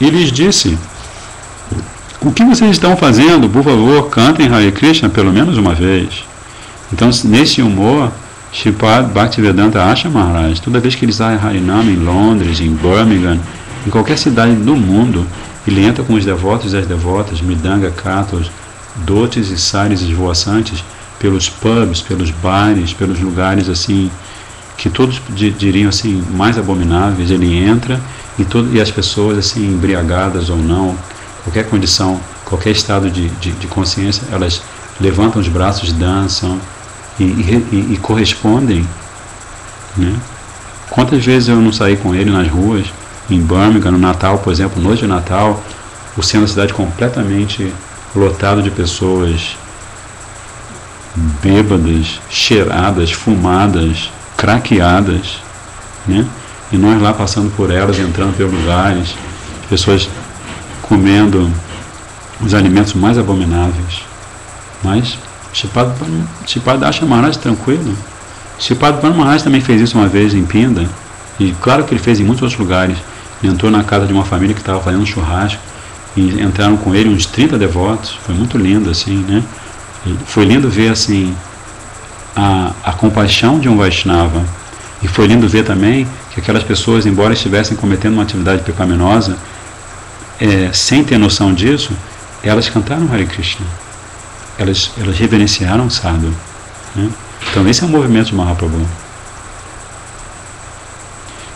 e lhes disse, o que vocês estão fazendo? Por favor, cantem Hare Krishna pelo menos uma vez. Então, nesse humor, Sripad Bhaktivedanta Asha Maharaj, toda vez que eles saem Harinama em Londres, em Birmingham, em qualquer cidade do mundo, ele entra com os devotos e as devotas, midanga, cátulas, dotes e sares esvoaçantes, pelos pubs, pelos bares, pelos lugares assim, que todos diriam assim, mais abomináveis. Ele entra e as pessoas assim, embriagadas ou não, qualquer condição, qualquer estado de consciência, elas levantam os braços, dançam e correspondem, né? Quantas vezes eu não saí com ele nas ruas, em Birmingham, no Natal, por exemplo, noite de Natal, o centro da cidade completamente lotado de pessoas bêbadas, cheiradas, fumadas, craqueadas, né? E nós lá passando por elas, entrando pelos lugares, pessoas comendo os alimentos mais abomináveis. Mas Sripad Asha Maharaj tranquilo. Sripad Maharaj também fez isso uma vez em Pinda, e claro que ele fez em muitos outros lugares. Ele entrou na casa de uma família que estava fazendo um churrasco e entraram com ele uns 30 devotos. Foi muito lindo assim, né? E foi lindo ver assim a compaixão de um Vaishnava, e foi lindo ver também que aquelas pessoas, embora estivessem cometendo uma atividade pecaminosa, sem ter noção disso, elas cantaram Hare Krishna, elas reverenciaram o sadhu, Né? Então esse é o movimento de Mahaprabhu.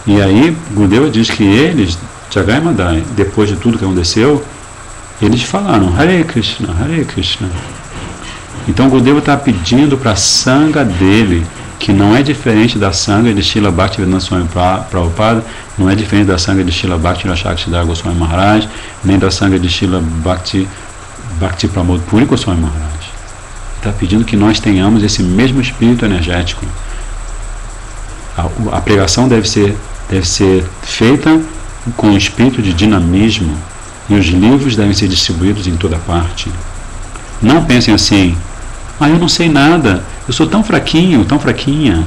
E aí Gurudeva diz que eles, Jagai Madai, depois de tudo que aconteceu, eles falaram Hare Krishna, Hare Krishna. Então Gurudeva está pedindo para a sanga dele, que não é diferente da sanga de Srila Bhaktivedanta Swami Prabhupada, não é diferente da sanga de Srila Bhakti Rakshakshidhar Goswami Maharaj, nem da sanga de Srila Bhakti Pramod Puri Goswami Maharaj. Está pedindo que nós tenhamos esse mesmo espírito energético. A pregação deve ser feita com um espírito de dinamismo, e os livros devem ser distribuídos em toda parte. Não pensem assim, eu não sei nada, eu sou tão fraquinho, tão fraquinha.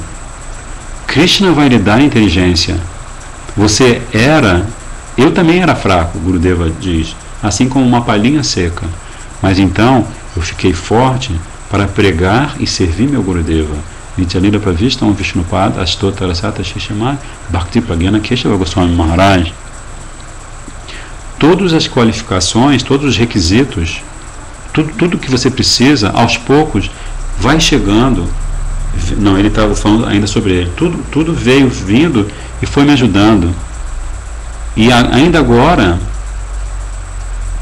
Krishna vai lhe dar inteligência. Eu também era fraco, Gurudeva diz, assim como uma palhinha seca. Mas então eu fiquei forte para pregar e servir meu Gurudeva. Nityalila Pravistam Vishnupada Astotara Sata Shishama Bhakti Pragyana Keshava Goswami Maharaj. Todas as qualificações, todos os requisitos, tudo que você precisa, aos poucos, vai chegando. Não, ele estava falando ainda sobre ele. Tudo veio vindo e foi me ajudando. E ainda agora,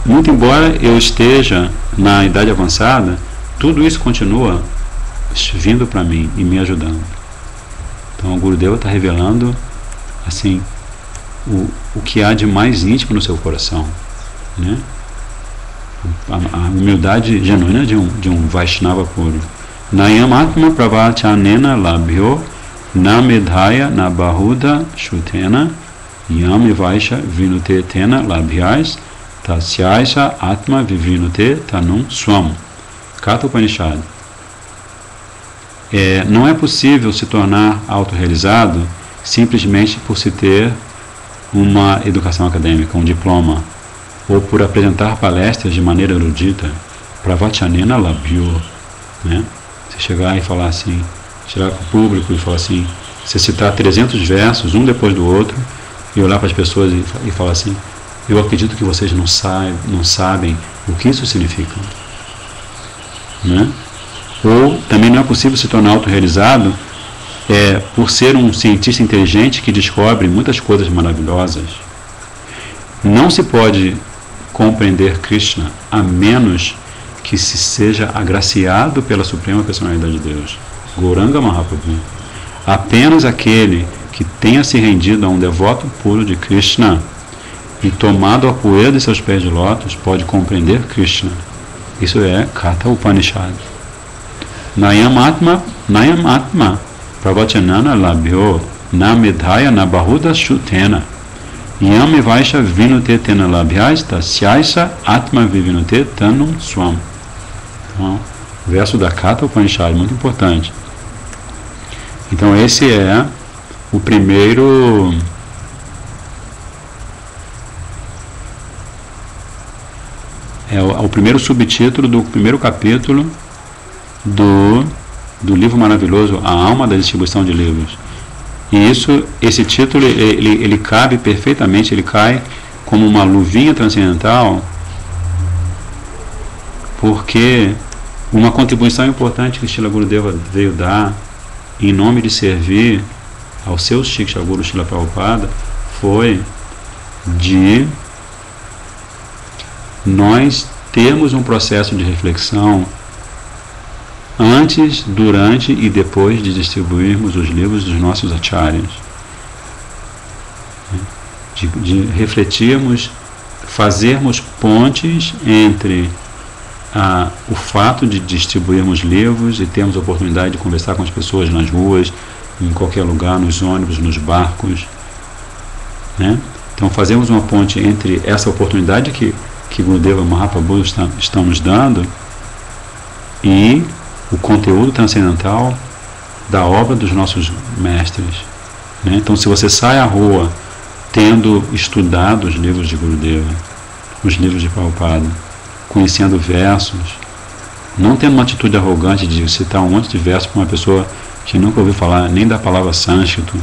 muito embora eu esteja na idade avançada, tudo isso continua vindo para mim e me ajudando. Então o Gurudeva está revelando assim o que há de mais íntimo no seu coração, né? A humildade genuína de um Vaishnava puro. Nayam Atma Pravachanena Labhyo Na Medhaya Na Bahuda Shutena Yam Vaisha Vinute Tena Labhyais Tasyaisa Atma Vivinute Tanum Swam. Katha Upanishad. Não é possível se tornar autorrealizado simplesmente por se ter uma educação acadêmica, um diploma, ou por apresentar palestras de maneira erudita. Pravachanena Labhyo, né? Você chegar e falar assim, chegar para o público e falar assim, você citar 300 versos, um depois do outro, e olhar para as pessoas e falar assim, eu acredito que vocês não sabem o que isso significa, né? Ou também não é possível se tornar autorrealizado por ser um cientista inteligente que descobre muitas coisas maravilhosas. Não se pode compreender Krishna a menos que se seja agraciado pela Suprema Personalidade de Deus, Gauranga Mahaprabhu. Apenas aquele que tenha se rendido a um devoto puro de Krishna e tomado a poeira de seus pés de lótus pode compreender Krishna. Isso é Katha Upanishad. Nayam Atma Pravachanana Labhyo Na Medhaya Na Bahuda Shutena Yam Vaisha Vinute Tena Labhyais Tasyaisa Atma Vivinute Tanum Swam. Então, verso da Katha Upanishad, muito importante. Então esse é o primeiro o primeiro subtítulo do primeiro capítulo do livro maravilhoso A Alma da Distribuição de Livros. E esse título ele cabe perfeitamente, ele cai como uma luvinha transcendental, porque uma contribuição importante que Srila Gurudeva veio dar em nome de servir ao seu Shiksha Guru Srila Prabhupada foi de nós termos um processo de reflexão antes, durante e depois de distribuirmos os livros dos nossos acharyas, de refletirmos, fazermos pontes entre o fato de distribuirmos livros e termos a oportunidade de conversar com as pessoas nas ruas, em qualquer lugar, nos ônibus, nos barcos, né? Então fazemos uma ponte entre essa oportunidade que Gurudeva Mahaprabhu está nos dando e o conteúdo transcendental da obra dos nossos mestres, né? Então se você sai à rua tendo estudado os livros de Gurudeva, os livros de Prabhupada, conhecendo versos, não tendo uma atitude arrogante de citar um monte de versos para uma pessoa que nunca ouviu falar nem da palavra sânscrito,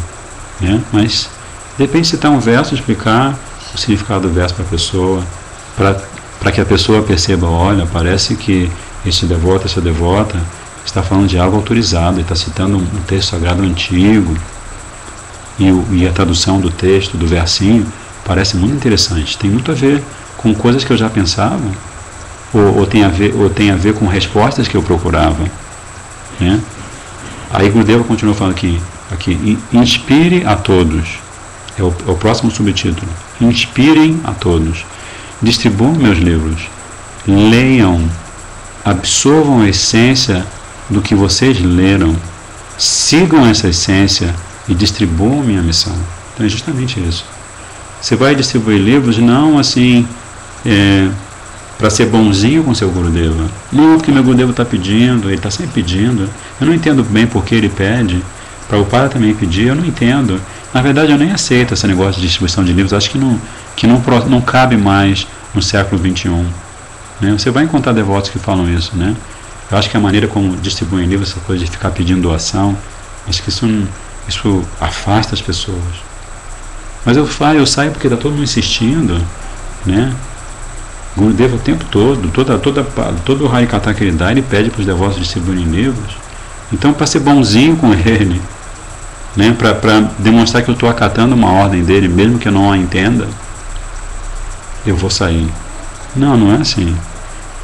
né? Mas de repente citar um verso, explicar o significado do verso para a pessoa, para que a pessoa perceba, olha, parece que esse devoto, essa devota está falando de algo autorizado, ele está citando um texto sagrado antigo, e a tradução do texto, do versinho, parece muito interessante. Tem muito a ver com coisas que eu já pensava, ou tem a ver com respostas que eu procurava, né? Aí Gurudeva continua falando aqui, inspire a todos, é o próximo subtítulo, inspirem a todos, distribuam meus livros, leiam, absorvam a essência do que vocês leram, sigam essa essência e distribuam minha missão. Então é justamente isso. Você vai distribuir livros não assim para ser bonzinho com seu Gurudeva, não porque meu Gurudeva está pedindo, ele está sempre pedindo, eu não entendo bem porque ele pede, para o Prabhupada também pedir, eu não entendo. Na verdade eu nem aceito esse negócio de distribuição de livros, acho que não cabe mais no século XXI, né? Você vai encontrar devotos que falam isso, né? Eu acho que a maneira como distribuem livros, essa coisa de ficar pedindo doação, acho que isso afasta as pessoas. Mas eu saio porque está todo mundo insistindo, né? Gurudeva o tempo todo, todo o Harikatha que ele dá, ele pede para os devotos distribuírem livros. Então, para ser bonzinho com ele, né? Para demonstrar que eu estou acatando uma ordem dele, mesmo que eu não a entenda, eu vou sair. Não é assim.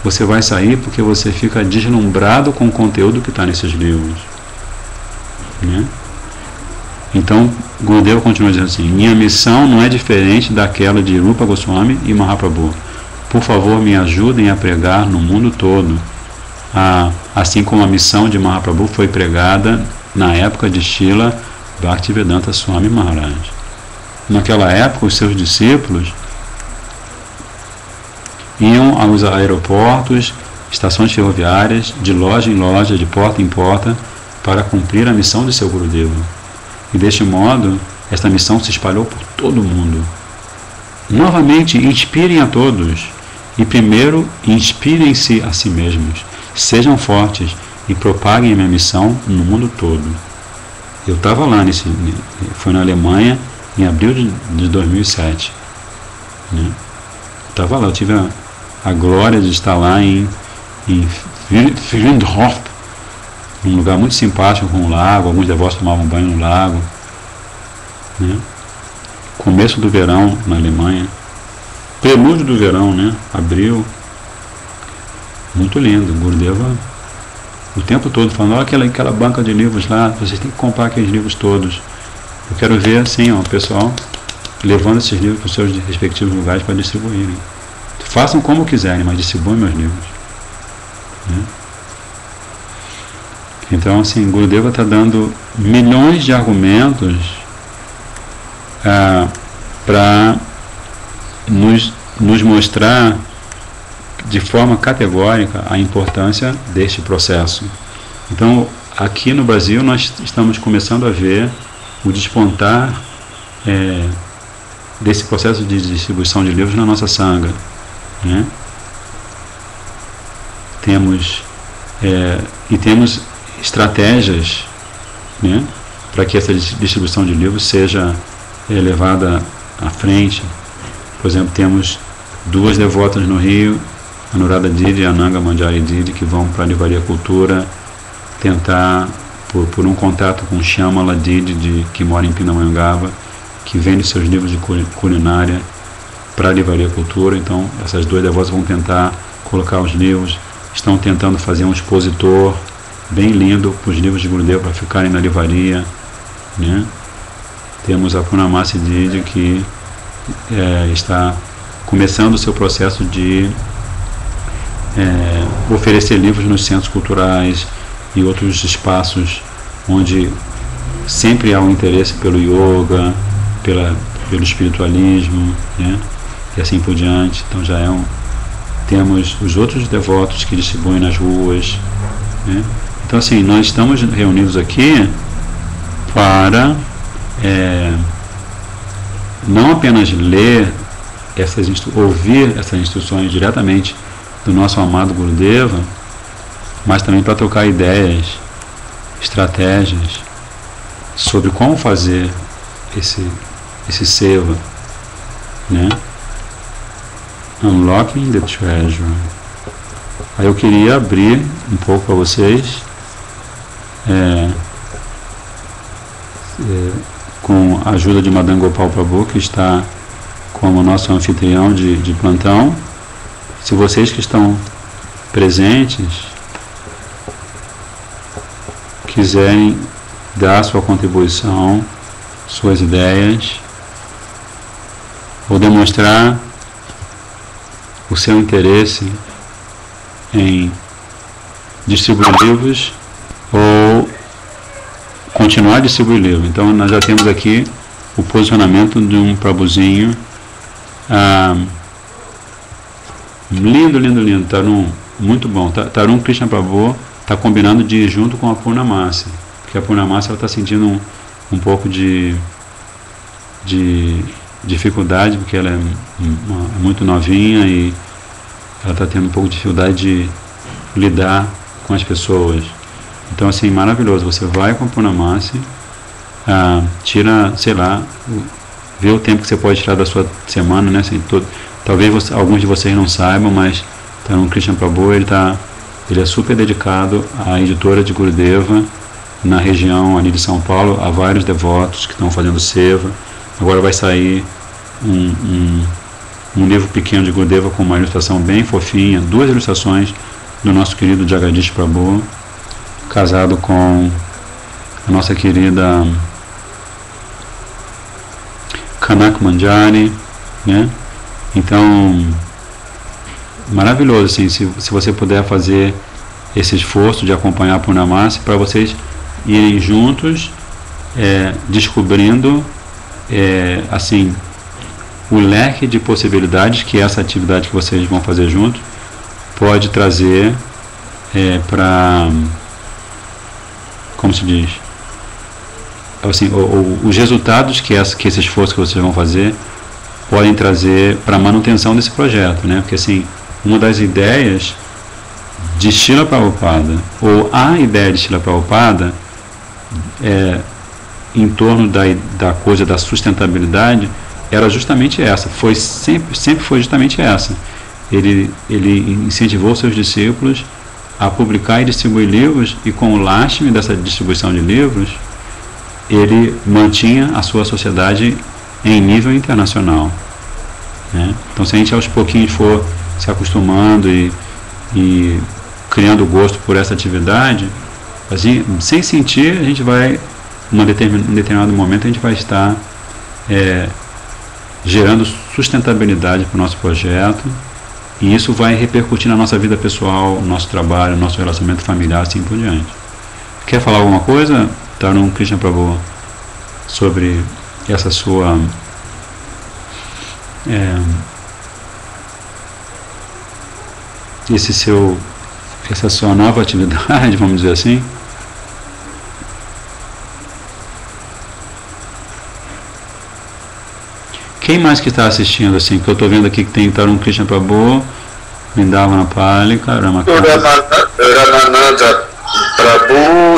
Você vai sair porque você fica deslumbrado com o conteúdo que está nesses livros, né? Então, Gurudeva continua dizendo assim: minha missão não é diferente daquela de Rupa Goswami e Mahaprabhu. Por favor, me ajudem a pregar no mundo todo, assim como a missão de Mahaprabhu foi pregada na época de Srila Bhaktivedanta Swami Maharaj. Naquela época, os seus discípulos iam aos aeroportos, estações ferroviárias, de loja em loja, de porta em porta, para cumprir a missão de seu Gurudeva. E deste modo, esta missão se espalhou por todo o mundo. Novamente, inspirem a todos. E primeiro, inspirem-se a si mesmos. Sejam fortes e propaguem a minha missão no mundo todo. Eu estava lá, foi na Alemanha, em abril de 2007. Né? Estava lá, eu tive a glória de estar lá em Friedhof, um lugar muito simpático com um lago, alguns devotos tomavam banho no lago, né? Começo do verão na Alemanha, prelúdio do verão, né? Abril, muito lindo. Gurudeva o tempo todo falando: olha aquela banca de livros lá, vocês têm que comprar aqueles livros todos. Eu quero ver assim, o pessoal levando esses livros para os seus respectivos lugares para distribuírem. Façam como quiserem, mas distribuam meus livros, né? Então, assim, Gurudeva está dando milhões de argumentos para nos mostrar de forma categórica a importância deste processo. Então, aqui no Brasil, nós estamos começando a ver o despontar desse processo de distribuição de livros na nossa sangha, né? Temos estratégias, né, para que essa distribuição de livros seja levada à frente. Por exemplo, temos duas devotas no Rio, Anuradha Didi e Ananga Manjari Didi, que vão para a Livraria Cultura tentar, por um contato com Shyamala Didi, que mora em Pindamonhangaba, que vende seus livros de culinária para a Livraria Cultura. Então, essas duas devotas vão tentar colocar os livros, estão tentando fazer um expositor bem lindo para os livros de Gurudeva para ficarem na livraria, né? Temos a Purnamasi Didi, que está começando o seu processo de oferecer livros nos centros culturais e outros espaços onde sempre há um interesse pelo yoga, pelo espiritualismo, né? E assim por diante. Então já temos os outros devotos que distribuem nas ruas, né? Então, assim, nós estamos reunidos aqui para não apenas ler ouvir essas instruções diretamente do nosso amado Gurudeva, mas também para trocar ideias, estratégias sobre como fazer esse seva, né? Unlocking the Treasure. Aí eu queria abrir um pouco para vocês com a ajuda de Madame Gopal Prabhu, que está como nosso anfitrião de plantão. Se vocês que estão presentes quiserem dar sua contribuição, suas ideias, ou demonstrar o seu interesse em distribuir livros ou continuar a distribuir livros. Então nós já temos aqui o posicionamento de um Prabhuzinho, lindo, lindo, lindo, Tarun, muito bom. Tarun Krishna Prabhu está combinando de ir junto com a Purnamasi, porque a Purnamasi está sentindo um pouco de dificuldade, porque ela é muito novinha e ela está tendo um pouco de dificuldade de lidar com as pessoas. Então, assim, maravilhoso. Você vai com a Purnamasi, tira, sei lá, vê o tempo que você pode tirar da sua semana, né? Assim, talvez alguns de vocês não saibam, mas Tarun Krishna Prabhu, ele é super dedicado à editora de Gurudeva na região ali de São Paulo. Há vários devotos que estão fazendo seva. Agora vai sair um livro pequeno de Gurudeva com uma ilustração bem fofinha, 2 ilustrações do nosso querido Jagadish Prabhu, casado com a nossa querida Kanak Manjari, né? Então, maravilhoso, assim, se você puder fazer esse esforço de acompanhar a Purnamasi, para vocês irem juntos, descobrindo, assim, o leque de possibilidades que essa atividade que vocês vão fazer juntos pode trazer para, como se diz, assim, os resultados que esse esforço que vocês vão fazer podem trazer para a manutenção desse projeto, né? Porque, assim, uma das ideias de Srila Prabhupada, ou a ideia de Srila Prabhupada, em torno da coisa da sustentabilidade, era justamente essa, sempre foi justamente essa. Ele incentivou seus discípulos a publicar e distribuir livros, e com o lastme dessa distribuição de livros, ele mantinha a sua sociedade em nível internacional, né? Então, se a gente aos pouquinhos for se acostumando e criando gosto por essa atividade, assim, sem sentir, a gente vai, em determinado momento, a gente vai estar gerando sustentabilidade para o nosso projeto, e isso vai repercutir na nossa vida pessoal, no nosso trabalho, no nosso relacionamento familiar, assim por diante. Quer falar alguma coisa, Tarun Krishna Prabhu, sobre essa sua essa sua nova atividade, vamos dizer assim? Quem mais que está assistindo, assim, que eu estou vendo aqui que tem Tarun Krishna Prabhu, Vrindavana Palika, Ramananda Prabhu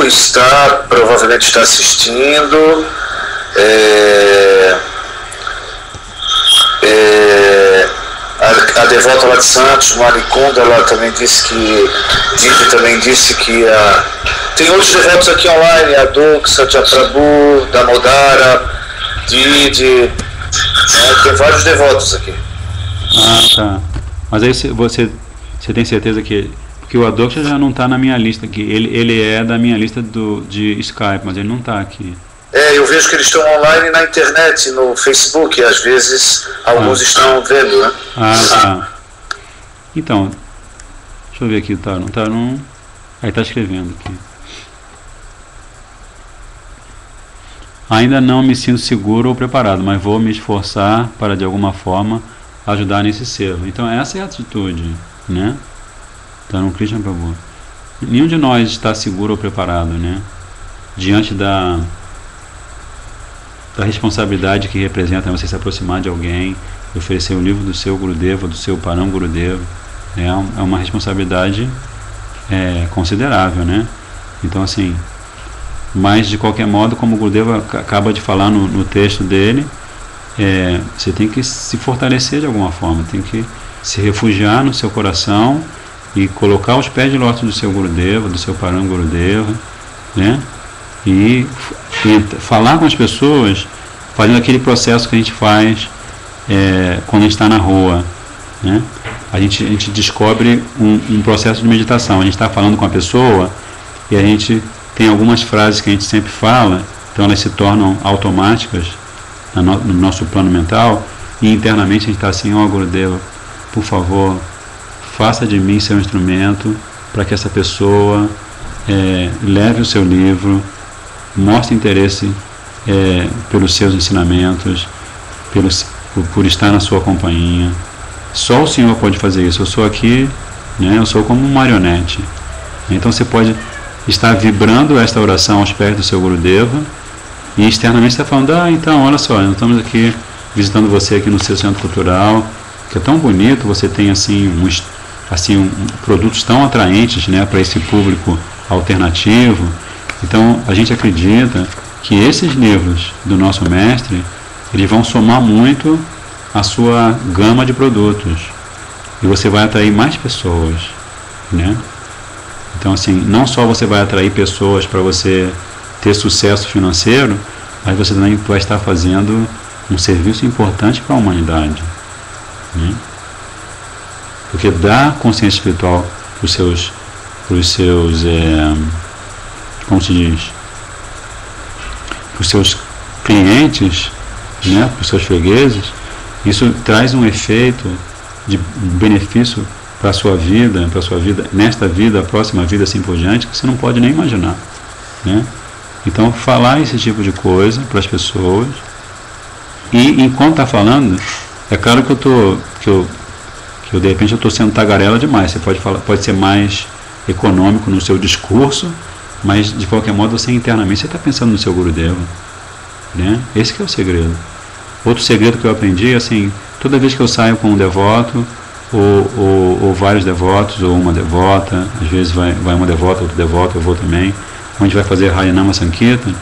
provavelmente está assistindo. A devota lá de Santos, Mariconda, ela também disse que Didi também disse que tem outros devotos aqui online, a Doxa, Prabhu, Damodara, Didi, tem vários devotos aqui. Tá. Mas aí você tem certeza que o Adoksha já não está na minha lista aqui. Ele é da minha lista de Skype, mas ele não está aqui. Eu vejo que eles estão online na internet, no Facebook, e às vezes alguns estão vendo, né? Tá. Então, deixa eu ver aqui o Tarun. Aí está escrevendo aqui. Ainda não me sinto seguro ou preparado, mas vou me esforçar para, de alguma forma, ajudar nesse servo. Então, essa é a atitude, né? Tarun Krishna Prabhu. Nenhum de nós está seguro ou preparado, né? Diante da responsabilidade que representa você se aproximar de alguém, oferecer o livro do seu Gurudeva, do seu Param Gurudeva, é uma responsabilidade considerável, né? Então, assim, mas de qualquer modo, como o Gurudeva acaba de falar no texto dele, você tem que se fortalecer de alguma forma, tem que se refugiar no seu coração e colocar os pés de lótus do seu Gurudeva, do seu Param Gurudeva, né? E falar com as pessoas, fazendo aquele processo que a gente faz quando a gente está na rua, né? A gente descobre um processo de meditação. A gente está falando com a pessoa e a gente tem algumas frases que a gente sempre fala, então elas se tornam automáticas no nosso plano mental, e internamente a gente está assim: ó Gurudeva, por favor, faça de mim seu instrumento para que essa pessoa leve o seu livro, mostre interesse pelos seus ensinamentos, por estar na sua companhia. Só o Senhor pode fazer isso. Eu sou aqui, né, eu sou como um marionete. Então você pode estar vibrando esta oração aos pés do seu Gurudeva, e externamente você está falando: então, olha só, nós estamos aqui visitando você aqui no seu centro cultural, que é tão bonito, você tem assim produtos tão atraentes, né, para esse público alternativo. Então a gente acredita que esses livros do nosso mestre, eles vão somar muito a sua gama de produtos, e você vai atrair mais pessoas, né? Então assim, não só você vai atrair pessoas para você ter sucesso financeiro, mas você também vai estar fazendo um serviço importante para a humanidade, né? Porque dar consciência espiritual para os seus como se diz, para os seus clientes, né, para os seus fregueses, isso traz um efeito de benefício para a sua vida, nesta vida, a próxima vida, assim por diante, que você não pode nem imaginar, né? Então, falar esse tipo de coisa para as pessoas, e enquanto está falando, é claro que eu de repente eu estou sendo tagarela demais. Você pode ser mais econômico no seu discurso, mas de qualquer modo você internamente você está pensando no seu Gurudeva, né? Esse que é o segredo. Outro segredo que eu aprendi, assim, toda vez que eu saio com um devoto, ou vários devotos, ou uma devota, às vezes vai uma devota, outro devoto, eu vou também, onde vai fazer Harinama Sankirtan,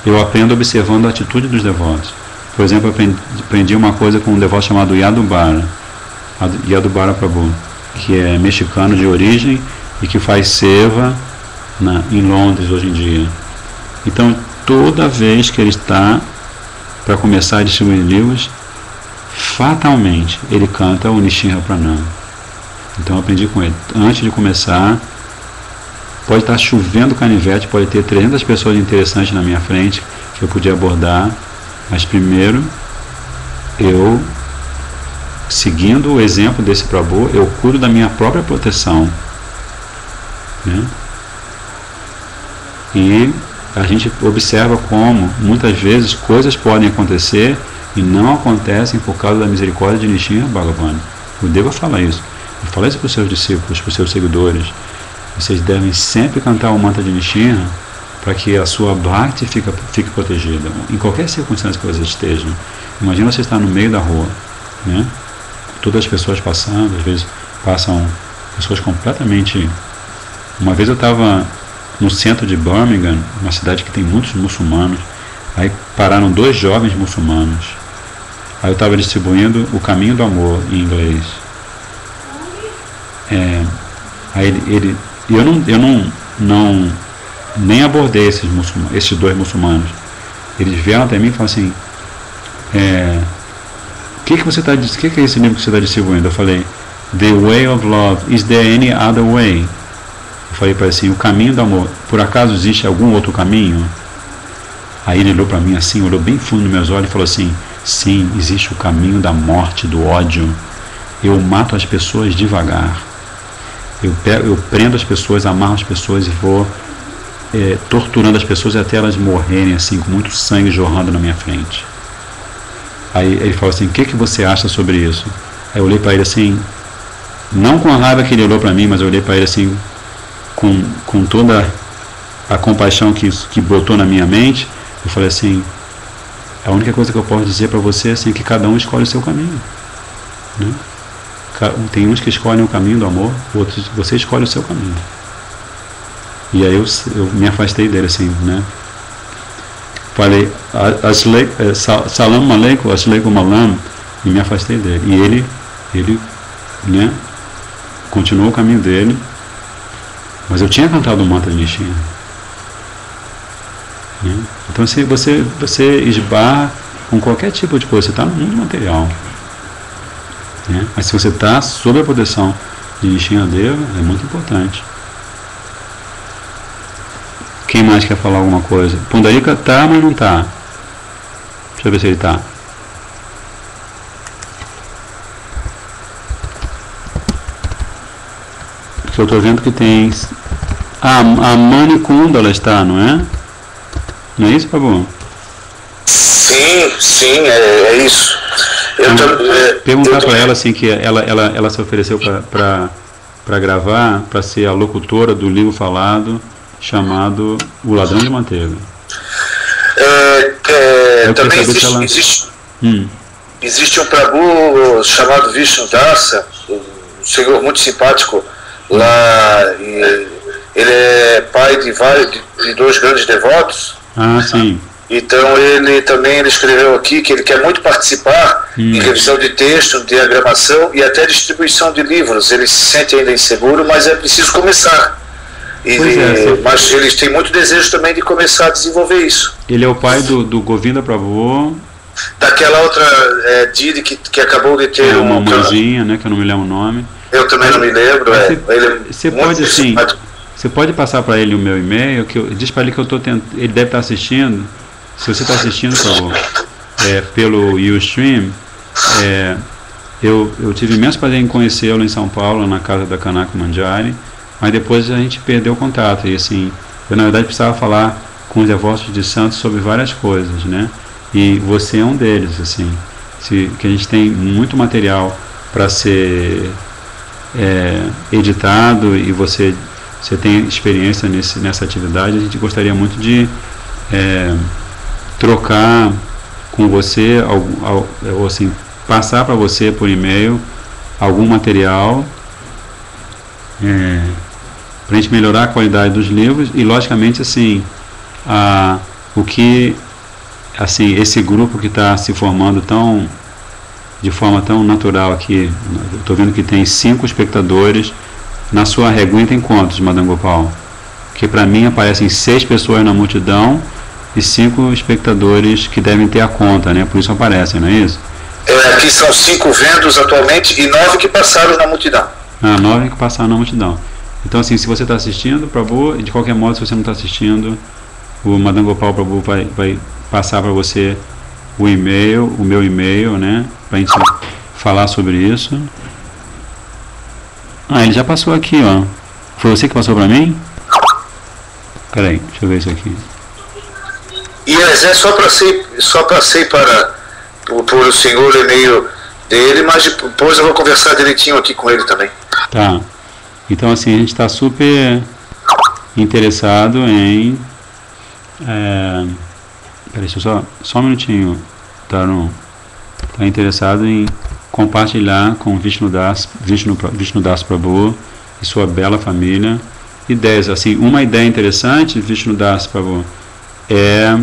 eu aprendo observando a atitude dos devotos. Por exemplo, eu aprendi uma coisa com um devoto chamado Yadubara Prabhu, que é mexicano de origem e que faz seva em Londres hoje em dia. Então, toda vez que ele está para começar a distribuir livros, fatalmente ele canta o Nishinra Pranam. Então eu aprendi com ele. Antes de começar, pode estar chovendo canivete, pode ter 300 pessoas interessantes na minha frente que eu podia abordar, mas primeiro eu, seguindo o exemplo desse Prabhu, eu cuido da minha própria proteção, né? E a gente observa como muitas vezes coisas podem acontecer e não acontecem por causa da misericórdia de Nishinra Bhagavan. O Deva fala isso. Eu falo isso para os seus discípulos, para os seus seguidores. Vocês devem sempre cantar o mantra de Nishinra para que a sua bhakti fique protegida, em qualquer circunstância que vocês estejam. Imagina você estar no meio da rua, né? Todas as pessoas passando, às vezes passam pessoas completamente... Uma vez eu estava no centro de Birmingham, uma cidade que tem muitos muçulmanos, aí pararam 2 jovens muçulmanos. Aí eu estava distribuindo o Caminho do Amor em inglês. Aí eu não nem abordei esses 2 muçulmanos. Eles vieram até mim e falaram assim: que é esse livro que você está distribuindo? Eu falei: The Way of Love. Is there any other way? Eu falei para ele assim: o caminho do amor. Por acaso existe algum outro caminho? Aí ele olhou para mim assim, olhou bem fundo nos meus olhos e falou assim: sim, existe o caminho da morte, do ódio. Eu mato as pessoas devagar. Eu prendo as pessoas, amarro as pessoas e vou torturando as pessoas até elas morrerem assim, com muito sangue jorrando na minha frente. Aí ele falou assim: o que você acha sobre isso? Aí eu olhei para ele assim, não com a raiva que ele olhou para mim, mas eu olhei para ele assim, com toda a compaixão que brotou na minha mente. Eu falei assim: a única coisa que eu posso dizer para você é assim, que cada um escolhe o seu caminho, né? Tem uns que escolhem o caminho do amor, outros você escolhe o seu caminho. E aí eu me afastei dele assim, né? Falei Salam Aleikum, Asleikum Malam, e me afastei dele. E ele né, continuou o caminho dele, mas eu tinha cantado o mantra de Nishinra. né? Então você esbarra com qualquer tipo de coisa, você está no mundo material, né? Mas se você está sob a proteção de Nishinadeva, é muito importante. Quem mais quer falar alguma coisa? Pundarika tá, mas não tá. Deixa eu ver se ele tá. Porque eu estou vendo que tem... a Mani Kundala está, não é? Não é isso, Prabhu? Sim, é isso. Perguntar para ela assim, que ela se ofereceu para gravar, para ser a locutora do livro falado chamado O Ladrão de Manteiga. Também existe um Prabhu chamado Vishnu Dasa, um senhor muito simpático lá, e ele é pai de dois grandes devotos. Ah, sim. Então ele escreveu aqui que ele quer muito participar em revisão de texto, diagramação e até distribuição de livros. Ele se sente ainda inseguro, mas é preciso começar. Mas eles têm muito desejo também de começar a desenvolver isso. Ele é o pai do Govinda Prabhu. Daquela outra Didi que acabou de ter uma mãezinha, né, que eu não me lembro o nome. Eu também não me lembro. Você pode assim, você pode passar para ele o meu e-mail, diz para ele que eu estou tentando, ele deve estar assistindo. Se você está assistindo, por favor, pelo Ustream, eu tive imenso prazer em conhecê-lo em São Paulo, na casa da Kanaka Manjari, mas depois a gente perdeu o contato. E assim, eu na verdade precisava falar com os devotos de santos sobre várias coisas, né? E você é um deles, assim, que a gente tem muito material para ser editado e você tem experiência nessa atividade. A gente gostaria muito de trocar com você, ou assim, passar para você por e-mail algum material para a gente melhorar a qualidade dos livros e, logicamente, assim, esse grupo que está se formando de forma tão natural aqui, estou vendo que tem 5 espectadores, na sua reguinha tem quantos, Madame Gopal? Que para mim aparecem 6 pessoas na multidão e 5 espectadores que devem ter a conta, né? Por isso aparecem, não é isso? Aqui são 5 vendos atualmente e 9 que passaram na multidão. 9 que passaram na multidão. Então, assim, se você está assistindo, Prabhu, de qualquer modo, se você não está assistindo, o Madame Gopal Prabhu vai passar para você o meu e-mail, né? Para a gente falar sobre isso. Ele já passou aqui, ó. Foi você que passou para mim? Peraí, deixa eu ver isso aqui. E só passei por o senhor e-mail dele, mas depois eu vou conversar direitinho aqui com ele também. Tá. Então, assim, a gente está super interessado em... Peraí, deixa eu só um minutinho. Tá interessado em compartilhar com Vishnu Das Prabhu e sua bela família ideias. Assim, uma ideia interessante, Vishnu Das Prabhu, é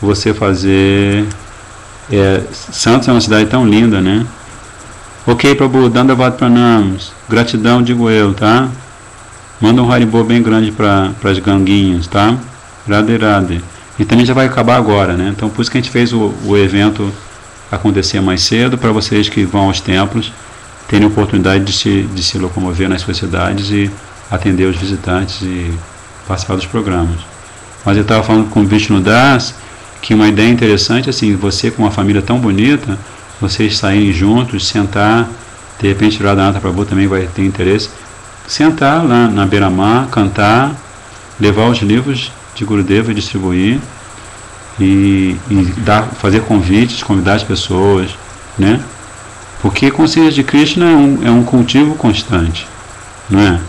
você fazer... Santos é uma cidade tão linda, né? Ok, Prabhu, Dandavat Pranams, gratidão, digo eu, tá? Manda um Haribo bem grande para as ganguinhas, tá? Radhe Radhe. E também já vai acabar agora, né? Então, por isso que a gente fez o evento acontecer mais cedo, para vocês que vão aos templos terem oportunidade de se locomover nas suas cidades e atender os visitantes e participar dos programas. Mas eu estava falando com o Vishnu Das que uma ideia interessante, assim, você com uma família tão bonita, vocês saírem juntos, sentar, de repente Radhanatha Prabhu também vai ter interesse, sentar lá na beira-mar, cantar, levar os livros de Gurudeva e distribuir e fazer convites, convidar as pessoas, né? Porque a consciência de Krishna é um cultivo constante, não é?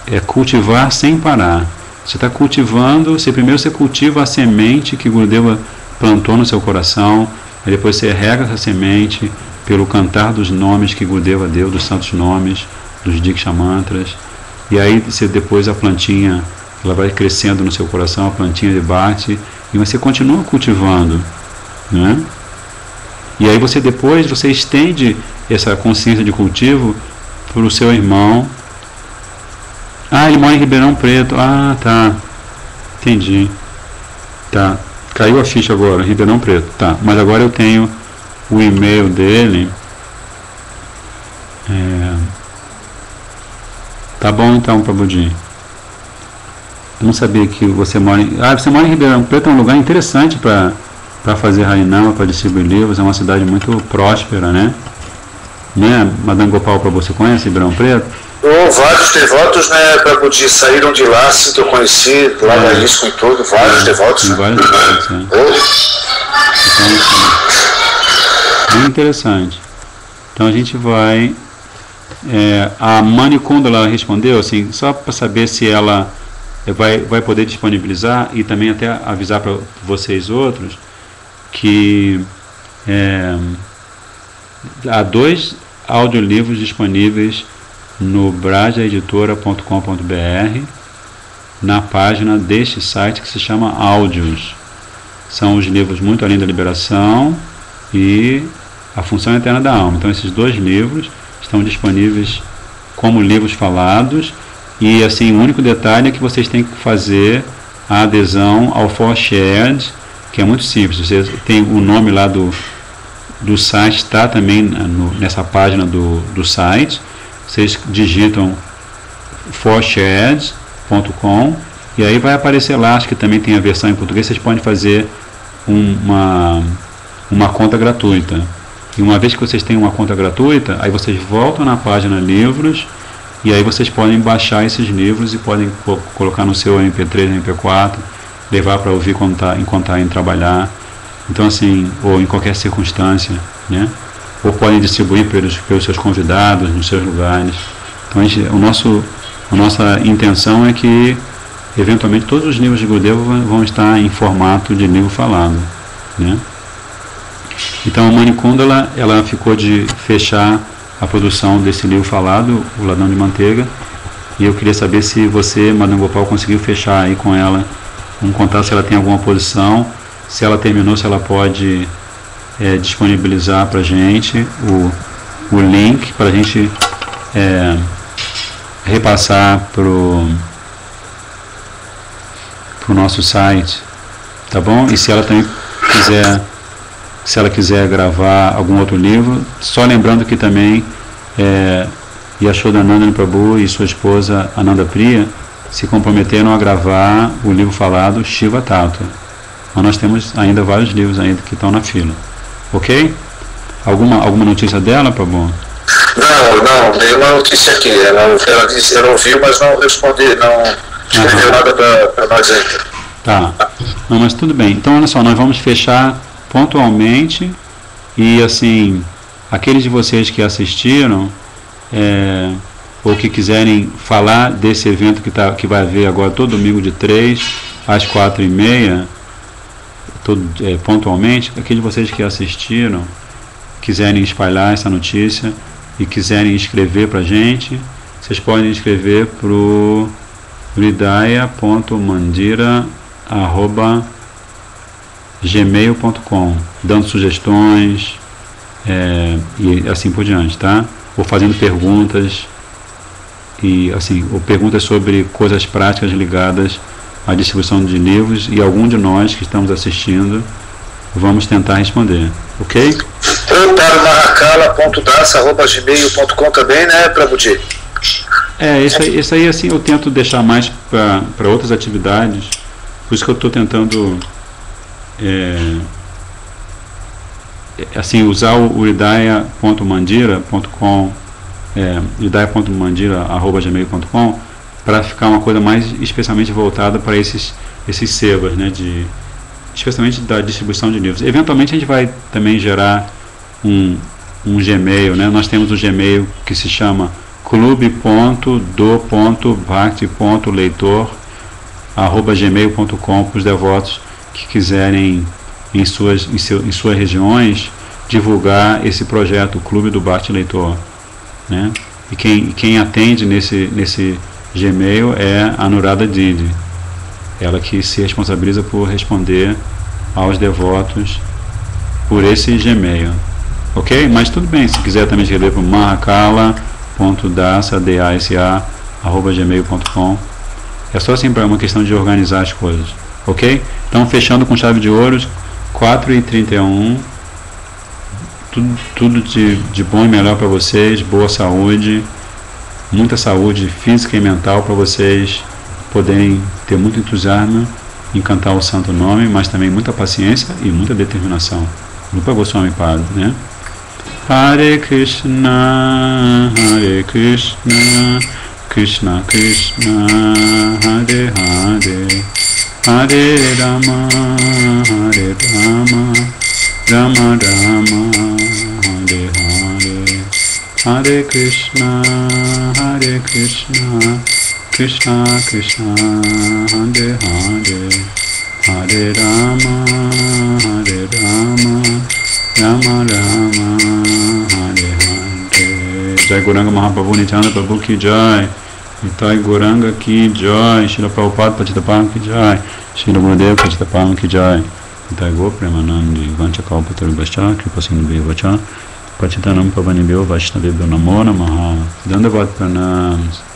É cultivar sem parar. Você está cultivando, primeiro você cultiva a semente que Gurudeva plantou no seu coração, aí depois você rega essa semente pelo cantar dos nomes que Gurudeva deu, dos santos nomes, dos Diksha Mantras, e aí depois a plantinha, ela vai crescendo no seu coração, a plantinha debate, e você continua cultivando, né? E aí você estende essa consciência de cultivo para o seu irmão. Ele mora em Ribeirão Preto. Tá. Entendi. Tá, caiu a ficha agora, Ribeirão Preto. Tá, mas agora eu tenho o e-mail dele. Tá bom então, Prabhuji. Eu não sabia que você mora em... você mora em Ribeirão Preto, é um lugar interessante para fazer Harinama, para distribuir livros, é uma cidade muito próspera, né? Madame Gopal, para você conhece Ribeirão Preto? Vários devotos, né, Prabhuji, saíram de lá, assim, que eu conheci, lá na Risco e tudo, vários devotos. Tem vários devotos, Então, assim, bem interessante. Então a gente vai... a Manikunda, ela respondeu, assim, só para saber se ela vai poder disponibilizar e também até avisar para vocês outros que há 2 audiolivros disponíveis no brajaeditora.com.br na página deste site que se chama Áudios. São os livros Muito Além da Liberação e A Função Eterna da Alma. Então esses 2 livros estão disponíveis como livros falados e assim, o único detalhe é que vocês têm que fazer a adesão ao For Shared, que é muito simples. Você tem o nome lá do site, está também nessa página do site. Vocês digitam forshared.com e aí vai aparecer lá, acho que também tem a versão em português. Vocês podem fazer uma conta gratuita. E uma vez que vocês têm uma conta gratuita, aí vocês voltam na página livros e aí vocês podem baixar esses livros e podem colocar no seu MP3, MP4, levar para ouvir enquanto está indo trabalhar. Então assim, ou em qualquer circunstância, né? Ou podem distribuir pelos seus convidados, nos seus lugares. Então a nossa intenção é que eventualmente todos os livros de Gurudeva vão estar em formato de livro falado, né? Então a Manikunda ela ficou de fechar a produção desse livro falado, O Ladrão de Manteiga, e eu queria saber se você, Madame Gopal, conseguiu fechar aí com ela, vamos contar se ela tem alguma posição, se ela terminou, se ela pode disponibilizar para a gente o link para a gente repassar para o nosso site, tá bom? E se ela também quiser gravar algum outro livro, só lembrando que também Yashodananda Prabhu e sua esposa Ananda Priya se comprometeram a gravar o livro falado Shiva Tattva. Mas nós temos ainda vários livros ainda que estão na fila. Ok? Alguma notícia dela, Prabhu? Não, nenhuma notícia aqui. Ela disse, ela ouviu, mas não respondeu, não escreveu nada para nós ainda. Tá. Não, mas tudo bem. Então, olha só, nós vamos fechar pontualmente e, assim, aqueles de vocês que assistiram ou que quiserem falar desse evento que vai haver agora todo domingo de 3 às 4h30, pontualmente, aqueles de vocês que assistiram, quiserem espalhar essa notícia e quiserem escrever para a gente, vocês podem escrever para o hridaya.mandira@gmail.com, dando sugestões e assim por diante, tá? Ou fazendo perguntas e assim, ou perguntas sobre coisas práticas ligadas à distribuição de livros, e algum de nós que estamos assistindo vamos tentar responder, ok? Ou para maracala.das@gmail.com também, né, Prabhuji? Isso aí assim eu tento deixar mais para outras atividades, por isso que eu estou tentando assim, usar o hridaya.mandira.com, hridaya.mandira@gmail.com, para ficar uma coisa mais especialmente voltada para esses sevas, né, especialmente da distribuição de livros. Eventualmente a gente vai também gerar um Gmail, né? Nós temos um Gmail que se chama clube.do.bhakti.leitor@gmail.com para os devotos que quiserem em suas regiões divulgar esse projeto, o Clube do Bhakti Leitor, né? E quem atende nesse Gmail é a Anuradha Didi, ela que se responsabiliza por responder aos devotos por esse Gmail, ok? Mas tudo bem, se quiser também escrever para maracala.dasa@gmail.com, é só assim, para uma questão de organizar as coisas, Ok? Então, fechando com chave de ouro, 4h31. Tudo de bom e melhor para vocês, boa saúde, muita saúde física e mental para vocês poderem ter muito entusiasmo em cantar o santo nome, mas também muita paciência e muita determinação. Rupa Goswami Pada, né? Hare Krishna, Krishna Krishna, Hare Hare, Hare Rama, Rama Rama, Hare Hare, Hare Krishna, Krishna Krishna, Hare Hare, Hare Rama, Rama Rama, Hare Hare. Jai Gauranga Mahaprabhu Nityananda Prabhu Ki Jai, Nitai Gauranga Ki Jai, Shila Prabhupada Patitapam Ki Jai, Shila Gurudev Patitapam Ki Jai, Nitai Go Premanandi Vancha Kalpa Tarubhascha Kripasindhu Bevacha Patitanam Pavanibhyo Vaishnavebhyo Namo Namaha. Dandavat Pranams.